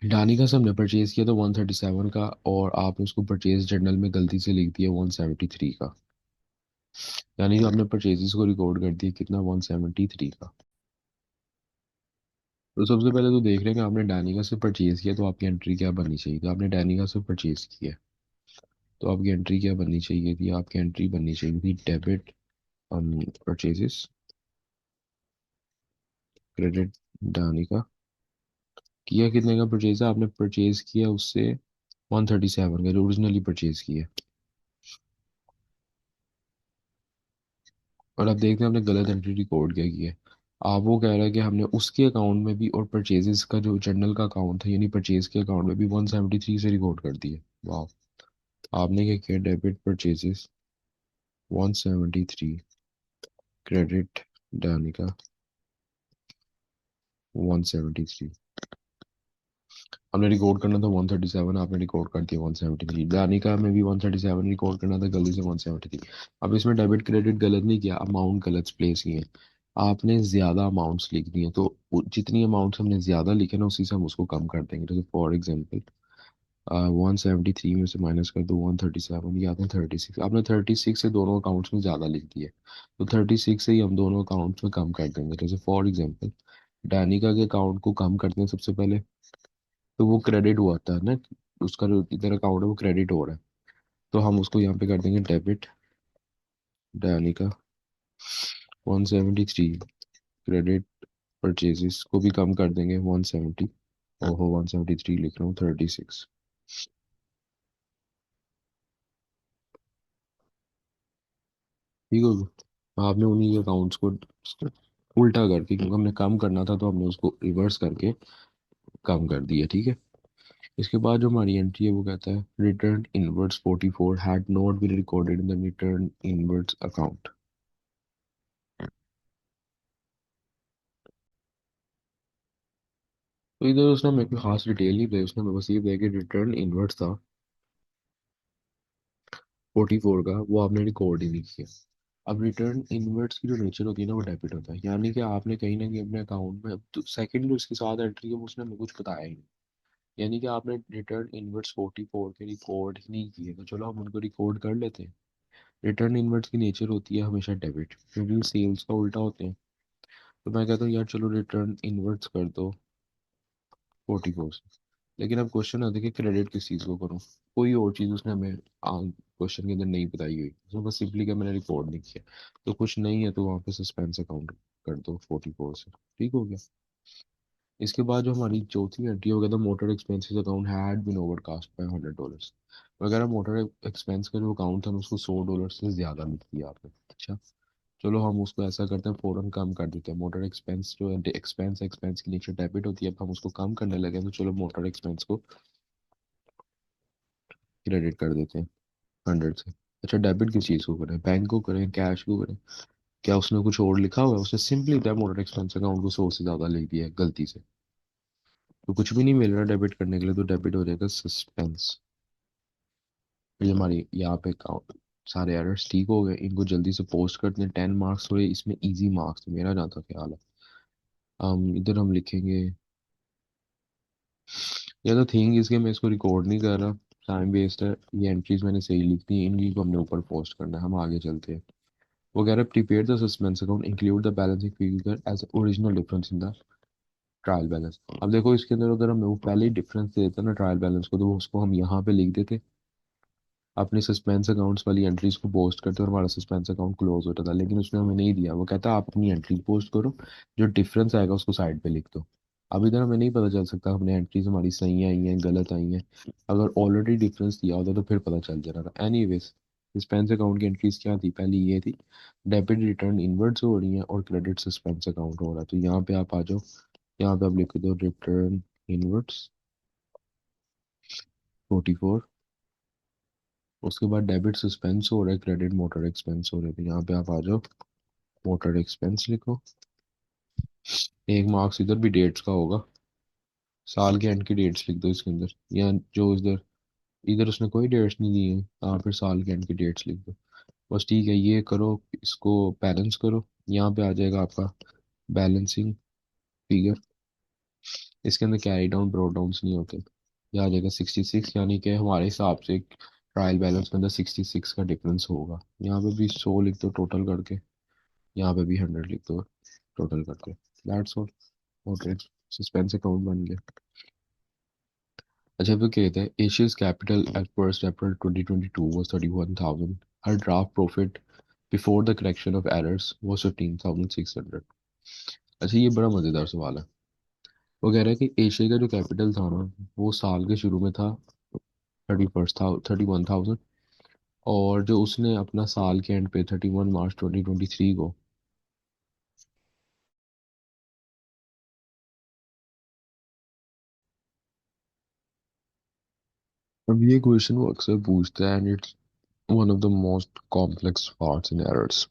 डानी का से हमने परचेज किया था 137 का, और आपने उसको परचेज जर्नल में गलती से लिख दिया 173 का, यानी कि आपने परचेजेस को रिकॉर्ड कर दिया कितना, 173 का। तो सबसे पहले तो देख रहे हैं कि आपने डानिका से परचेज किया, तो आपकी एंट्री क्या बननी चाहिए थी। आपने डानिका से परचेज किया, तो आपकी एंट्री क्या बननी चाहिए थी, आपकी एंट्री बननी चाहिए थी डेबिट परचेजेस, क्रेडिट डानिका। किया कितने का परचेज है, आपने परचेज किया उससे 137 का, जो ओरिजिनली परचेज किया। और अब देखते हैं हमने गलत एंट्री रिकॉर्ड क्या किया है। आप वो कह रहा है कि हमने उसके अकाउंट में भी, और परचेजेस का जो जर्नल का अकाउंट था यानी परचेज के अकाउंट में भी 173 से रिकॉर्ड कर दिया। वाह। आपने क्या किया, डेबिट परचेजेस 173, क्रेडिट डानिका 173। हमने रिकॉर्ड करना था 137, आपने रिकॉर्ड कर दिया 173। दानिका में भी 137 रिकॉर्ड करना था, गलती से 173। अब इसमें डेबिट क्रेडिट गलत नहीं किया, अमाउंट गलत प्लेस किए। आपने ज़्यादा अमाउंट्स लिख दिए, तो जितनी अमाउंट्स हमने ज़्यादा लिखे ना, उसी से हम उसको कम कर देंगे। तो फॉर एग्जांपल 173 में से माइनस कर दो 137, ये आते हैं 36। आपने 36 से दोनों अकाउंट्स में ज़्यादा लिख दिया, तो 36 से ही हम दोनों अकाउंट्स में कम कर देंगे। जैसे फॉर एग्जांपल डैनिका के अकाउंट को कम करते हैं सबसे पहले, तो वो क्रेडिट हुआ था ना, उसका जो इधर अकाउंट है वो क्रेडिट हो रहा है, तो हम उसको यहाँ पे कर देंगे डेबिट। डैनिका 173 क्रेडिट परचेजेस को भी कम कर देंगे 170। ओहो 173 लिख रहा हूँ 36। ठीक हो गया। आपने उन्हीं अकाउंट्स को उल्टा करके, क्योंकि हमने कम करना था तो हमने उसको रिवर्स करके कम कर दिया। ठीक है। इसके बाद जो हमारी एंट्री है वो कहता है return inwards 44 had not been recorded in the return inwards account. तो इधर उसने मेरे को खास डिटेल नहीं दी, उसने मेरे को बस ये दिया कि रिटर्न इनवर्ड्स था 44 का, वो आपने रिकॉर्ड ही नहीं किया। अब रिटर्न इनवर्ड्स की जो नेचर होती है ना वो डेबिट होता है, यानी कि आपने कहीं ना कहीं अपने अकाउंट में, तो सेकंड जो इसके साथ एंट्री है वो उसने मेरे को कुछ बताया ही नहीं। यानी कि आपने रिटर्न इनवर्ट्स 44 के रिकॉर्ड ही नहीं किए, तो चलो हम उनको रिकॉर्ड कर लेते हैं। रिटर्न इनवर्ट्स की नेचर होती है हमेशा डेबिट, क्योंकि सेल्स का उल्टा होते हैं। तो मैं कहता हूँ यार चलो रिटर्न इनवर्ट्स कर दो 44 से। लेकिन अब क्वेश्चन आता है कि क्रेडिट किस चीज़ को करूँ। कोई और चीज़ उसने हमें क्वेश्चन के अंदर नहीं बताई हुई, उसने बस सिंपली क्या मैंने रिकॉर्ड नहीं किया। तो कुछ नहीं है तो वहाँ पे सस्पेंस अकाउंट कर दो 44 से। ठीक हो गया। इसके बाद जो हमारी चौथी एंट्री हो गया था motor expenses account had been overcast by $100 वगैरह। मोटर एक्सपेंस का जो अकाउंट था उसको $100 से ज़्यादा लिख दिया आपने। अच्छा, चलो हम उसको ऐसा करते हैं फ़ौरन कम कर देते हैं। मोटर एक्सपेंस जो है, एक्सपेंस एक्सपेंस की नीचे डेबिट होती है, अब हम उसको कम करने लगे तो चलो मोटर एक्सपेंस को क्रेडिट कर देते हैं 100 से। अच्छा, डेबिट किस चीज़ को करें, बैंक को करें, कैश को करें? क्या उसने कुछ और लिखा हुआ है? उसने सिंपली क्या मोटर एक्सपेंस अकाउंट को 100 से ज़्यादा लिख दिया है गलती से, तो कुछ भी नहीं मिल रहा डेबिट करने के लिए, तो डेबिट हो जाएगा सस्पेंस। ये हमारी यहाँ पे काउंट सारे एरर्स ठीक हो गए, इनको जल्दी से पोस्ट करते हैं। 10 मार्क्स हुए इसमें, इजी मार्क्स मेरा जहाँ तक ख्याल है। इधर हम लिखेंगे, या तो थिंग इसके मैं इसको रिकॉर्ड नहीं कर रहा, टाइम वेस्ट है। ये एंट्रीज मैंने सही लिख दी, इनकी को हमने ऊपर पोस्ट करना है। हम आगे चलते हैं। वो कह रहा है prepare the suspense account include the balancing figure as original difference in the trial balance. अब देखो इसके अंदर अगर हमें वो पहले ही डिफरेंस दे देता ना ट्रायल बैलेंस को, तो उसको हम यहाँ पे लिख देते, अपने सस्पेंस अकाउंट्स वाली एंट्रीज को पोस्ट करते और हमारा सस्पेंस अकाउंट क्लोज होता था। लेकिन उसने हमें नहीं दिया, वो कहता आप अपनी एंट्री पोस्ट करो, जो डिफरेंस आएगा उसको साइड पे लिख दो। अब इधर हमें नहीं पता चल सकता हमने एंट्रीज हमारी सही आई हैं गलत आई हैं। अगर ऑलरेडी डिफरेंस दिया होता तो फिर पता चल जाना था। एनीवेज सस्पेंस अकाउंट की एंट्रीज क्या थी, पहली ये थी डेबिट रिटर्न इनवर्ड्स हो रही हैं और क्रेडिट सस्पेंस अकाउंट हो रहा है। तो यहाँ पे आप आ जाओ, यहाँ पे आप लिख दो रिटर्न इनवर्ड्स 44, उसके बाद डेबिट सस्पेंस हो रहा है, क्रेडिट मोटर एक्सपेंस हो रहे थे। यहाँ पे आप आ जाओ, मोटर एक्सपेंस लिखो। एक मार्क्स इधर भी डेट्स का होगा, साल के एंड की डेट्स लिख दो इसके अंदर, या जो इधर, इधर उसने कोई डेट्स नहीं दी है, आप फिर साल के एंड की डेट्स लिख दो। बस ठीक है, ये करो, इसको बैलेंस करो। यहाँ पे आ जाएगा आपका बैलेंसिंग फिगर। इसके अंदर कैरी डाउन ब्रॉट डाउन्स नहीं होते। ये आ जाएगा 66, यानी कि हमारे हिसाब से ट्रायल बैलेंस के अंदर 66 का डिफरेंस होगा। यहाँ पे भी 100 लिख दो टोटल करके, यहाँ पे भी 100 लिख दो टोटल करके। That's all. Motor suspense account बन गया। अच्छा, वो कहते हैं Asia's capital eight 1 April 2022 was 31,000। Her draft profit before the correction of errors was 15,600। अच्छा, ये बड़ा मज़ेदार सवाल है। वो कह रहा है कि एशिया का जो कैपिटल था ना, वो साल के शुरू में था 31 था 31,000, और जो उसने अपना साल के एंड पे 31 मार्च 2023 को, अब ये क्वेश्चन वो अक्सर पूछता है and it's one of the most complex parts in errors.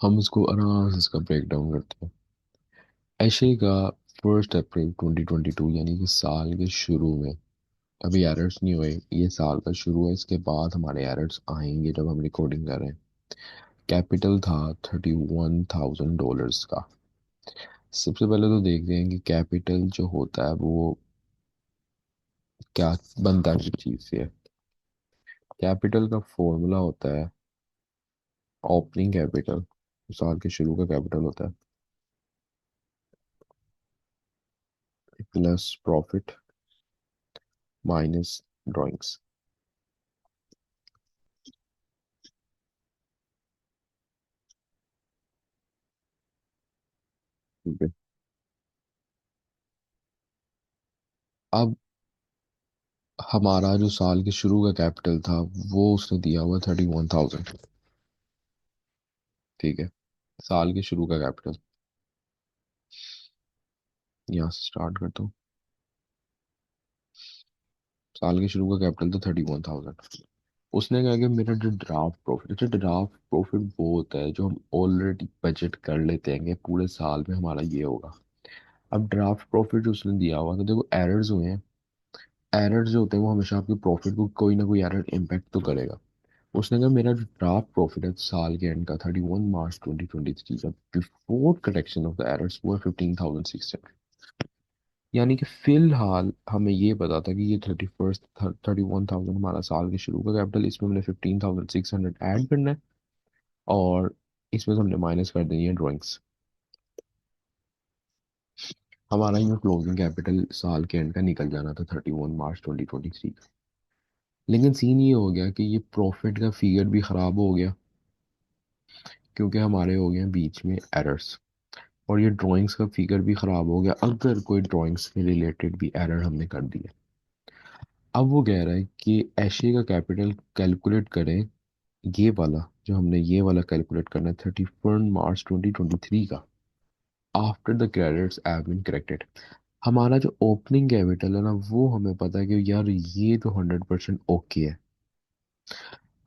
हम इसको आराम से इसका ब्रेक डाउन करते हैं। एशिया का 1 अप्रैल 2022 यानी कि साल के शुरू में, अभी एरर्स नहीं हुए, ये साल का शुरू है, इसके बाद हमारे एरर्स आएंगे जब हम रिकॉर्डिंग कर रहे हैं। कैपिटल था $31,000 का। सबसे पहले तो देखते हैं कि कैपिटल जो होता है वो क्या बनता है किस चीज़ से है। कैपिटल का फॉर्मूला होता है ओपनिंग कैपिटल, साल के शुरू का कैपिटल होता है, प्लस प्रॉफिट माइनस ड्राइंग्स। ठीक है। अब हमारा जो साल के शुरू का कैपिटल था वो उसने दिया हुआ 31,000। ठीक है। साल के शुरू का कैपिटल, यहाँ से स्टार्ट करता हूँ। साल के शुरू का कैपिटल तो 31,000। उसने कहा कि मेरा जो ड्राफ्ट प्रॉफिट, अच्छा ड्राफ्ट प्रॉफिट वो होता है जो हम ऑलरेडी बजट कर लेते हैं कि पूरे साल में हमारा ये होगा। अब ड्राफ्ट प्रॉफिट जो उसने दिया हुआ, तो देखो एरर्स हुए हैं। एरर्स जो होते हैं वो हमेशा आपके प्रॉफिट को कोई ना कोई एरर इम्पेक्ट तो करेगा। उसने कहा मेरा जो ड्राफ्ट प्रॉफिट है साल के एंड का 31 मार्च 2023 का before correction of the errors वो है 15,600। यानी कि फिलहाल हमें ये पता था कि ये 31,000 हमारा साल के शुरू का कैपिटल, इसमें हमने 15,600 ऐड करना है, और इसमें से हमने माइनस कर देनी है ड्राइंग्स। हमारा यूँ क्लोजिंग कैपिटल साल के एंड का निकल जाना था 31 मार्च 2023 का। लेकिन सीन ये हो गया कि ये प्रॉफिट का फिगर भी ख़राब हो गया, क्योंकि हमारे हो गए हैं बीच में एरर्स। और ये ड्राइंग्स का फिगर भी ख़राब हो गया अगर कोई ड्राइंग्स के रिलेटेड भी एरर हमने कर दिया। अब वो कह रहा है कि एशे का कैपिटल कैलकुलेट करें, ये वाला जो हमने ये वाला कैलकुलेट करना है 31 मार्च 2023 का, after the credits have been corrected. हमारा जो ओपनिंग कैपिटल है ना वो हमें पता है कि यार ये तो 100% ओके है।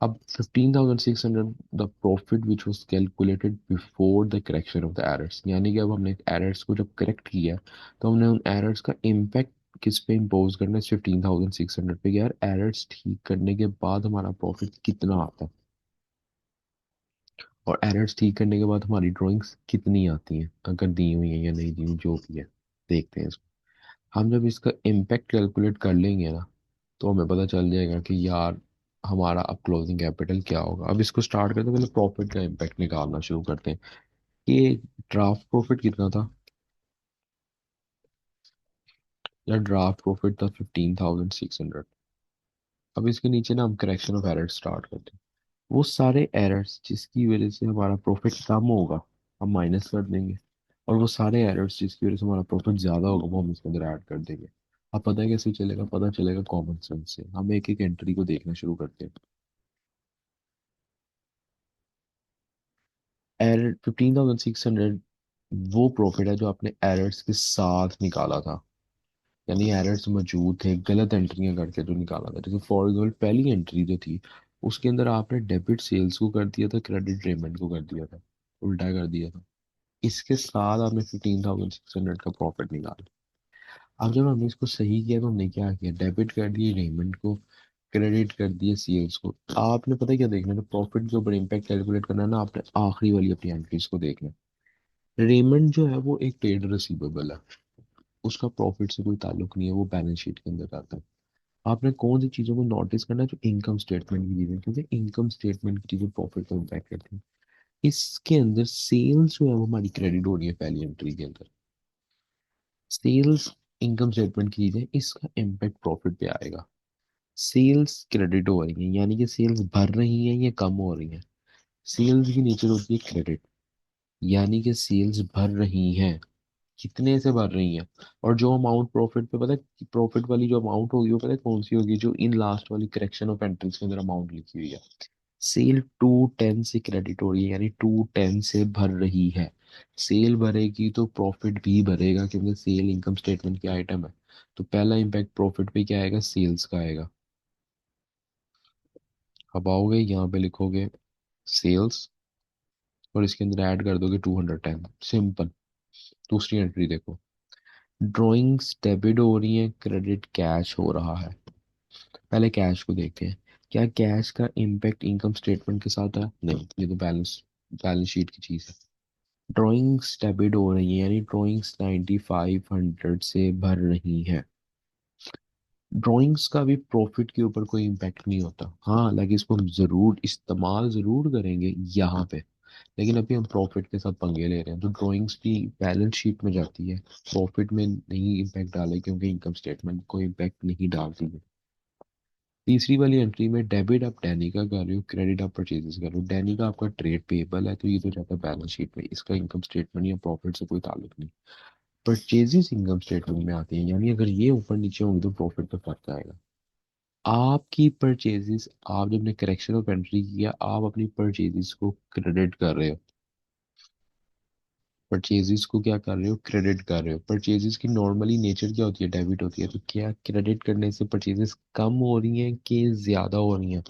अब 15,600 the profit which was calculated before the correction of the errors, यानी कि अब हमने एरर्स को जब करेक्ट किया तो हमने उन एरर्स का इम्पैक्ट किस पे इम्पोज करना है, 15,600 पे। यार एरर्स ठीक करने के बाद हमारा प्रॉफिट कितना आता है, और एरर्स ठीक करने के बाद हमारी ड्राइंग्स कितनी आती हैं, अगर दी हुई है या नहीं दी हुई जो भी है, देखते हैं इसको। हम जब इसका इम्पैक्ट कैलकुलेट कर लेंगे ना तो हमें पता चल जाएगा कि यार हमारा अब क्लोजिंग कैपिटल क्या होगा। अब इसको स्टार्ट करते हैं, पहले प्रॉफिट का इम्पैक्ट निकालना शुरू करते हैं। ये ड्राफ्ट प्रॉफिट कितना था, या ड्राफ्ट प्रॉफिट था 15,600। अब इसके नीचे ना हम करेक्शन ऑफ एरर्स स्टार्ट करते हैं। वो सारे एरर्स जिसकी वजह से हमारा प्रॉफिट कम होगा हम माइनस कर देंगे, और वो सारे एरर्स जिसकी वजह से हमारा प्रॉफिट ज़्यादा होगा वो हम इसके अंदर ऐड कर देंगे। अब पता है कैसे चलेगा, पता चलेगा कॉमन सेंस से। हम एक एक एंट्री को देखना शुरू करते हैं। एरर 15,600 वो प्रॉफिट है जो आपने एरर्स के साथ निकाला था, यानी एरर्स मौजूद थे, गलत एंट्रियां करके जो निकाला था। जैसे फॉर एग्जाम्पल पहली एंट्री जो थी उसके अंदर आपने डेबिट सेल्स को कर दिया था, क्रेडिट पेमेंट को कर दिया था, उल्टा कर दिया था। इसके साथ आपने 15,600 का प्रॉफिट निकाला। अब जब हमने इसको सही किया तो हमने क्या किया, डेबिट कर दिए रेमेंट को, क्रेडिट कर दिए सेल्स को। आपने पता है क्या देखना है, तो प्रॉफिट के ऊपर इम्पैक्ट कैलकुलेट करना है ना, आपने आखिरी वाली अपनी एंट्रीज को देखना है। रेमंड जो है वो एक ट्रेड रिसीवेबल है, उसका प्रॉफिट से कोई ताल्लुक नहीं है, वो बैलेंस शीट के अंदर आता है। आपने कौन सी चीज़ों को नोटिस करना है, जो इनकम स्टेटमेंट की चीज़ें, क्योंकि इनकम स्टेटमेंट की चीज़ें प्रॉफिट को इम्पैक्ट करती हैं। इसके अंदर सेल्स जो है वो हमारी क्रेडिट हो रही है पहली एंट्री के अंदर। सेल्स इनकम स्टेटमेंट की चीज़ें, इसका इम्पैक्ट प्रॉफिट पे आएगा। सेल्स क्रेडिट हो रही है यानी कि सेल्स भर रही है या कम हो रही है। सेल्स की नेचर होती है क्रेडिट, यानी कि सेल्स भर रही हैं, कितने से भर रही हैं। और जो अमाउंट प्रॉफिट पे, पता है प्रॉफिट वाली जो अमाउंट होगी वो पता है कौन सी होगी, जो इन लास्ट वाली करेक्शन ऑफ एंट्रीज के अंदर अमाउंट लिखी हुई है। सेल 210 से क्रेडिट हो रही है, यानी 210 से भर रही है। सेल भरेगी तो प्रॉफिट भी भरेगा, क्योंकि सेल इनकम स्टेटमेंट की आइटम है। तो पहला इम्पैक्ट प्रॉफिट पे क्या आएगा, सेल्स का आएगा। अब आओगे यहाँ पे लिखोगे सेल्स, और इसके अंदर ऐड कर दोगे 210, सिंपल। दूसरी एंट्री देखो, ड्रॉइंग्स डेबिट हो रही है, क्रेडिट कैश हो रहा है। पहले कैश को देखते हैं, क्या कैश का इम्पैक्ट इनकम स्टेटमेंट के साथ है, नहीं, ये तो बैलेंस बैलेंस शीट की चीज़ है। ड्राइंग्स डेबिट हो रही है, यानी ड्राइंग्स 9,500 से भर रही हैं। ड्राइंग्स का भी प्रॉफिट के ऊपर कोई इम्पैक्ट नहीं होता। हाँ, हालांकि इसको हम ज़रूर इस्तेमाल ज़रूर करेंगे यहाँ पे, लेकिन अभी हम प्रॉफिट के साथ पंगे ले रहे हैं, तो ड्राइंग्स भी बैलेंस शीट में जाती है, प्रॉफिट में नहीं इम्पैक्ट डाले, क्योंकि इनकम स्टेटमेंट कोई इम्पैक्ट नहीं डालती है। तीसरी वाली एंट्री में डेबिट आप डैनी का कर रहे हो, क्रेडिट आप परचेजेस कर रहे हो। डैनी का आपका ट्रेड पेबल है, तो ये तो जाता है बैलेंस शीट में, इसका इनकम स्टेटमेंट या प्रॉफिट से कोई ताल्लुक नहीं। परचेजेस इनकम स्टेटमेंट में आती है, यानी अगर ये ऊपर नीचे होंगे तो प्रॉफिट पे फर्क आएगा। आपकी परचेजेस, आप जब ने करेक्शन ऑफ एंट्री किया, आप अपनी परचेजेस को क्रेडिट कर रहे हो। परचेजेस को क्या कर रहे हो, क्रेडिट कर रहे हो। परचेजेस की नॉर्मली नेचर क्या होती है, डेबिट होती है, तो क्या क्रेडिट करने से परचेजेस कम हो रही हैं कि ज्यादा हो रही हैं?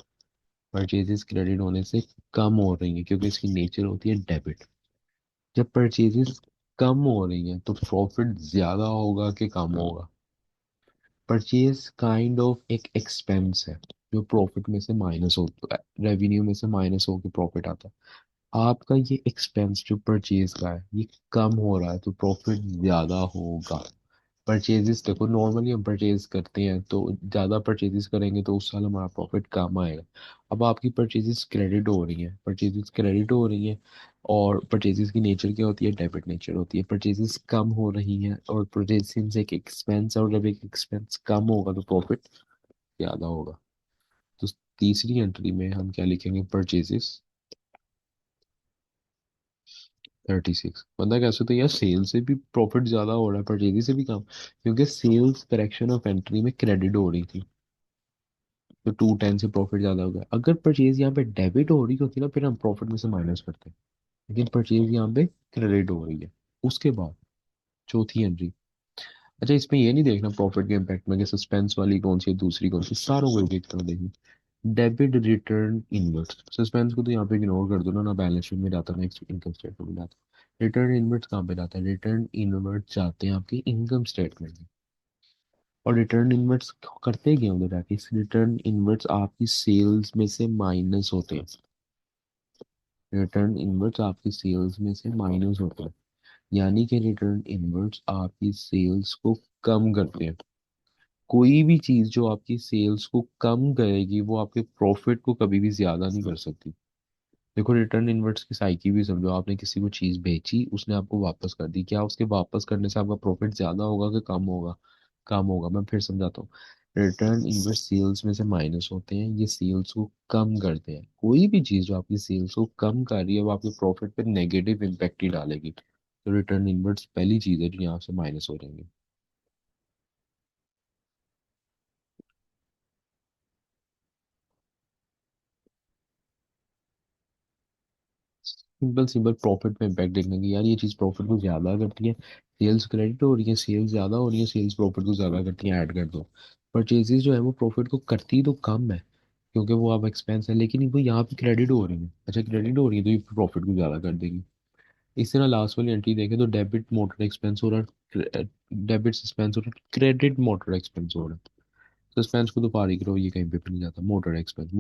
परचेजेस क्रेडिट होने से कम हो रही हैं, क्योंकि इसकी नेचर होती है डेबिट। जब परचेजेस कम हो रही हैं तो प्रॉफिट ज्यादा होगा कि कम होगा? परचेज काइंड ऑफ एक एक्सपेंस है, जो प्रॉफिट में से माइनस होता है, रेवेन्यू में से माइनस होकर प्रॉफिट आता है। आपका ये एक्सपेंस जो परचेज का है, ये कम हो रहा है, तो प्रॉफिट ज्यादा होगा। परचेजेस देखो, नॉर्मली हम परचेज करते हैं, तो ज़्यादा परचेजेस करेंगे तो उस साल हमारा प्रॉफिट कम आएगा। अब आपकी परचेजेस क्रेडिट हो रही हैं, परचेजेस क्रेडिट हो रही हैं, और परचेजेस की नेचर क्या होती है, डेबिट नेचर होती है। परचेजेस कम हो रही हैं, और परचेजिंग से एक एक्सपेंस, और जब एक एक्सपेंस कम होगा तो प्रॉफिट ज़्यादा होगा। तो तीसरी एंट्री में हम क्या लिखेंगे, परचेजेस 36। बंदा कैसे, तो यार सेल से भी प्रॉफिट ज़्यादा हो रहा है, परचेजेस से भी कम, क्योंकि सेल्स करेक्शन ऑफ एंट्री में क्रेडिट हो रही थी, तो 210 से प्रॉफिट ज्यादा हो गया। अगर परचेज यहाँ पे डेबिट हो रही होती ना, फिर हम प्रॉफिट में से माइनस करते हैं, लेकिन परचेज यहाँ पे क्रेडिट हो रही है। उसके बाद चौथी एंट्री। अच्छा, इसमें ये नहीं देखना प्रॉफिट के इम्पैक्ट में कि सस्पेंस वाली कौन सी है, दूसरी कौन सी, सारों को एक एक तरह देखनी। डेबिट रिटर्न इनवर्ट्स, सस्पेंस को तो यहाँ पे इग्नोर कर दो ना, ना बैलेंस शीट में जाता ना इनकम स्टेटमेंट में जाता। रिटर्न इनवर्ट्स कहाँ पे जाता है, रिटर्न इनवर्ट्स जाते हैं आपकी इनकम स्टेटमेंट में। और रिटर्न इनवर्ट्स करते क्या उधर जाके, इस रिटर्न इनवर्ट्स आपकी सेल्स में से माइनस होते हैं। रिटर्न इनवर्ट्स आपकी सेल्स में से माइनस होते हैं, यानी कि रिटर्न इनवर्ट्स आपकी सेल्स को कम करते हैं। कोई भी चीज जो आपकी सेल्स को कम करेगी, वो आपके प्रॉफिट को कभी भी ज्यादा नहीं कर सकती। देखो, रिटर्न इनवर्ट्स की साइकिल भी समझो, आपने किसी को चीज बेची, उसने आपको वापस कर दी, क्या उसके वापस करने से आपका प्रॉफिट ज्यादा होगा कि कम होगा? कम होगा। मैं फिर समझाता हूँ। रिटर्न इनवर्ट सेल्स में से माइनस होते हैं, ये सेल्स को कम करते हैं। कोई भी चीज जो आपकी सेल्स को कम कर रही है, वो आपके प्रॉफिट पे नेगेटिव इम्पैक्ट ही डालेगी। तो रिटर्न इनवर्ट्स पहली चीज है जो यहाँ से माइनस हो जाएंगे। सिंपल सिंपल प्रॉफिट पे इम्पैक्ट देखने की, यार ये चीज प्रॉफिट को ज्यादा करती है, सेल्स क्रेडिट हो रही है, सेल्स ज्यादा हो रही है, सेल्स प्रॉफिट को ज्यादा करती है, ऐड कर दो। परचेजेस जो है वो प्रॉफिट को करती तो कम है, क्योंकि वो आप एक्सपेंस है, लेकिन वो यहाँ पे क्रेडिट हो रही है। अच्छा, क्रेडिट हो रही है तो ये प्रॉफिट को ज्यादा कर देगी। इस तरह लास्ट वाली एंट्री देखें तो डेबिट मोटर एक्सपेंस हो रहा है, डेबिट सस्पेंस हो रहा है, क्रेडिट मोटर एक्सपेंस हो रहा है। सस्पेंस को तो पार ही करो, ये कहीं पे भी नहीं जाता। मोटर एक्सपेंस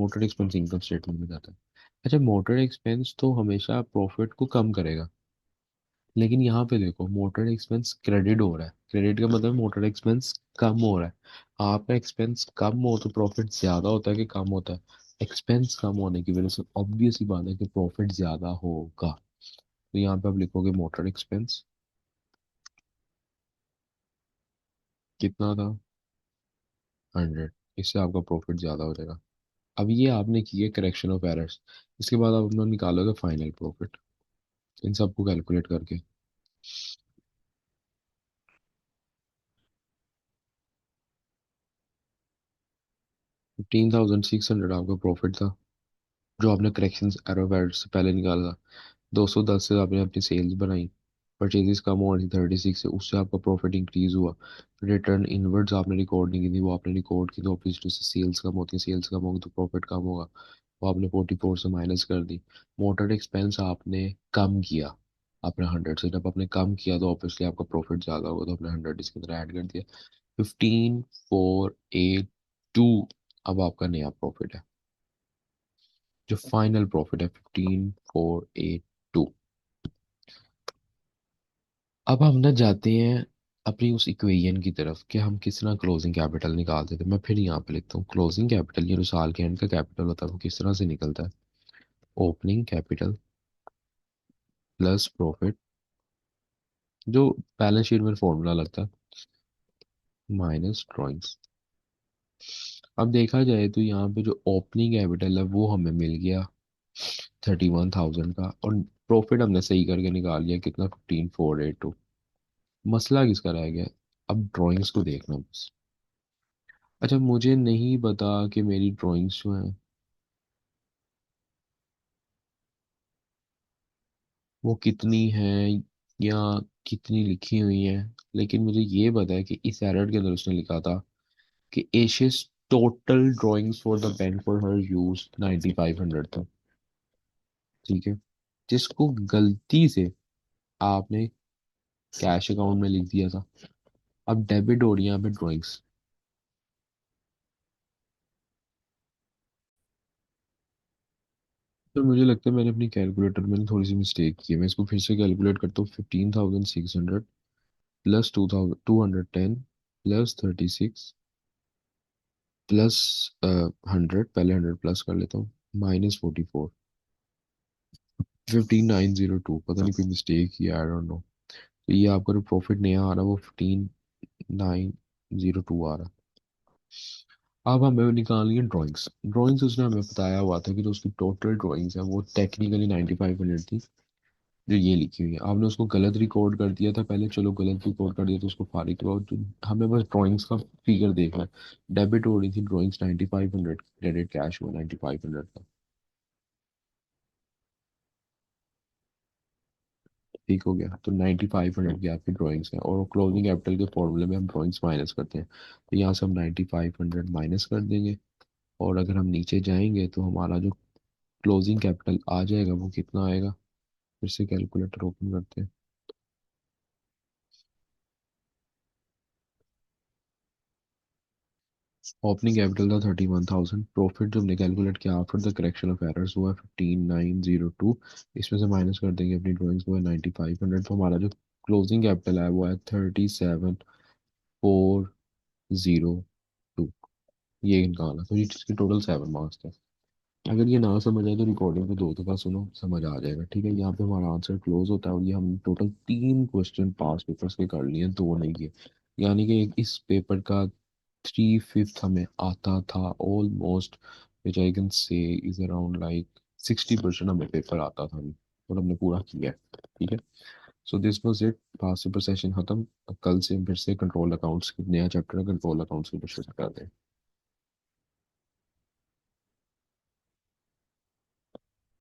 इनकम स्टेटमेंट में जाता है। अच्छा, मोटर एक्सपेंस तो हमेशा प्रॉफिट को कम करेगा, लेकिन यहाँ पे देखो, मोटर एक्सपेंस क्रेडिट हो रहा है, क्रेडिट का मतलब मोटर एक्सपेंस कम हो रहा है। आपका एक्सपेंस कम हो तो प्रॉफिट ज्यादा होता है कि कम होता है? एक्सपेंस कम होने की वजह से ऑब्वियस ही बात है कि प्रॉफिट ज्यादा होगा। तो यहाँ पे आप लिखोगे मोटर एक्सपेंस कितना था, 100। इससे आपका प्रॉफिट ज्यादा हो जाएगा। अब ये आपने किए करेक्शन ऑफ एरर्स, इसके बाद आप अपना निकालोगे फाइनल प्रॉफिट, इन सबको कैलकुलेट करके। 15,600 आपका प्रॉफिट था, जो आपने करेक्शन एरर से पहले निकाला था। 210 से आपने अपनी सेल्स बनाई, परचेजेस कम हो रही 36 से, उससे आपका प्रॉफिट इंक्रीज हुआ। रिटर्न इनवर्ड्स आपने रिकॉर्ड नहीं की थी, वो आपने रिकॉर्ड की, तो ऑब्वियसली से सेल्स कम होती है, सेल्स कम होगी तो प्रॉफिट कम होगा, वो आपने 44 से माइनस कर दी। मोटर एक्सपेंस आपने कम किया, आपने 100 से, जब आपने कम किया तो ऑब्वियसली आपका प्रॉफिट ज़्यादा होगा, तो आपने 100 इसके अंदर ऐड कर दिया। 15,482 अब आपका नया प्रॉफिट है, जो फाइनल प्रॉफिट है 15,482। अब हम ना जाते हैं अपनी उस इक्वेशन की तरफ कि हम किस तरह क्लोजिंग कैपिटल निकालते थे। मैं फिर यहाँ पे लिखता हूँ क्लोजिंग कैपिटल, ये जो साल के एंड का कैपिटल होता है वो किस तरह से निकलता है। ओपनिंग कैपिटल प्लस प्रॉफिट, जो बैलेंस शीट में फॉर्मूला लगता है, माइनस ड्राइंग्स। अब देखा जाए तो यहाँ पे जो ओपनिंग कैपिटल है वो हमें मिल गया 31,000 का, और प्रॉफिट हमने सही करके निकाल लिया कितना, 15,482। मसला किसका रह गया। अब ड्राइंग्स को देखना बस। अच्छा, मुझे नहीं पता कि मेरी ड्राइंग्स जो हैं वो कितनी हैं या कितनी लिखी हुई हैं, लेकिन मुझे ये पता है कि इस एरर के अंदर उसने लिखा था कि Asia's total drawings for the bank for her use 9500 था। ठीक है, जिसको गलती से आपने कैश अकाउंट में लिख दिया था। अब डेबिट हो रही है यहाँ पे ड्राइंग्स। तो मुझे लगता है मैंने अपनी कैलकुलेटर में थोड़ी सी मिस्टेक की है। मैं इसको फिर से कैलकुलेट करता हूँ। 15,600 प्लस 2,210 प्लस 36 प्लस 100, पहले 100 प्लस कर लेता हूँ, माइनस 44, 15,902। पता नहीं कोई mistake he, I don't know. तो ये आपका जो प्रॉफिट नया आ रहा है वो 15,902 आ रहा है। अब हमें निकालनी है ड्राइंग्स। ड्राइंग्स उसने हमें बताया हुआ था कि जो उसकी टोटल ड्राइंग्स है वो टेक्निकली 9500 थी, जो ये लिखी हुई है। आपने उसको गलत रिकॉर्ड कर दिया था पहले, चलो गलत रिकॉर्ड कर दिया तो उसको फारिग करो, तो हमें बस ड्राइंग्स का फिगर देखना है। डेबिट हो रही थी ड्राइंग्स 9500, क्रेडिट कैश हुआ 9500 का। ठीक हो गया, तो 9500 की आपकी ड्राइंग्स है, और क्लोजिंग कैपिटल के फॉर्मूले में हम ड्राइंग्स माइनस करते हैं, तो यहाँ से हम 9500 माइनस कर देंगे। और अगर हम नीचे जाएंगे तो हमारा जो क्लोजिंग कैपिटल आ जाएगा वो कितना आएगा। फिर से कैलकुलेटर ओपन करते हैं। ओपनिंग कैपिटल था 31,000, प्रॉफिट जो हमने कैलकुलेट किया after the correction of errors हुआ 15,902। इसमें से माइनस कर देंगे अपनी ड्राइंग्स को है 9500, तो हमारा जो क्लोजिंग कैपिटल है वो है 37,402। ये निकाला, तो ये इसके टोटल 7 मार्क्स थे। अगर ये ना समझ आए तो रिकॉर्डिंग को 2 दफ़ा सुनो, समझ आ जाएगा। ठीक है, यहाँ पे हमारा आंसर क्लोज होता है, और ये हम टोटल 3 क्वेश्चन पास पेपर्स के कर लिए, 2 नहीं किए। यानी कि इस पेपर का 3/5 हमें आता था almost, which I can say is around like 60% हमें पेपर आता था अभी, और हमने पूरा किया है। ठीक है, so this was it, pass paper session खत्म। कल से फिर से कंट्रोल अकाउंट्स, नया चैप्टर है कंट्रोल अकाउंट्स की कोशिश करते हैं।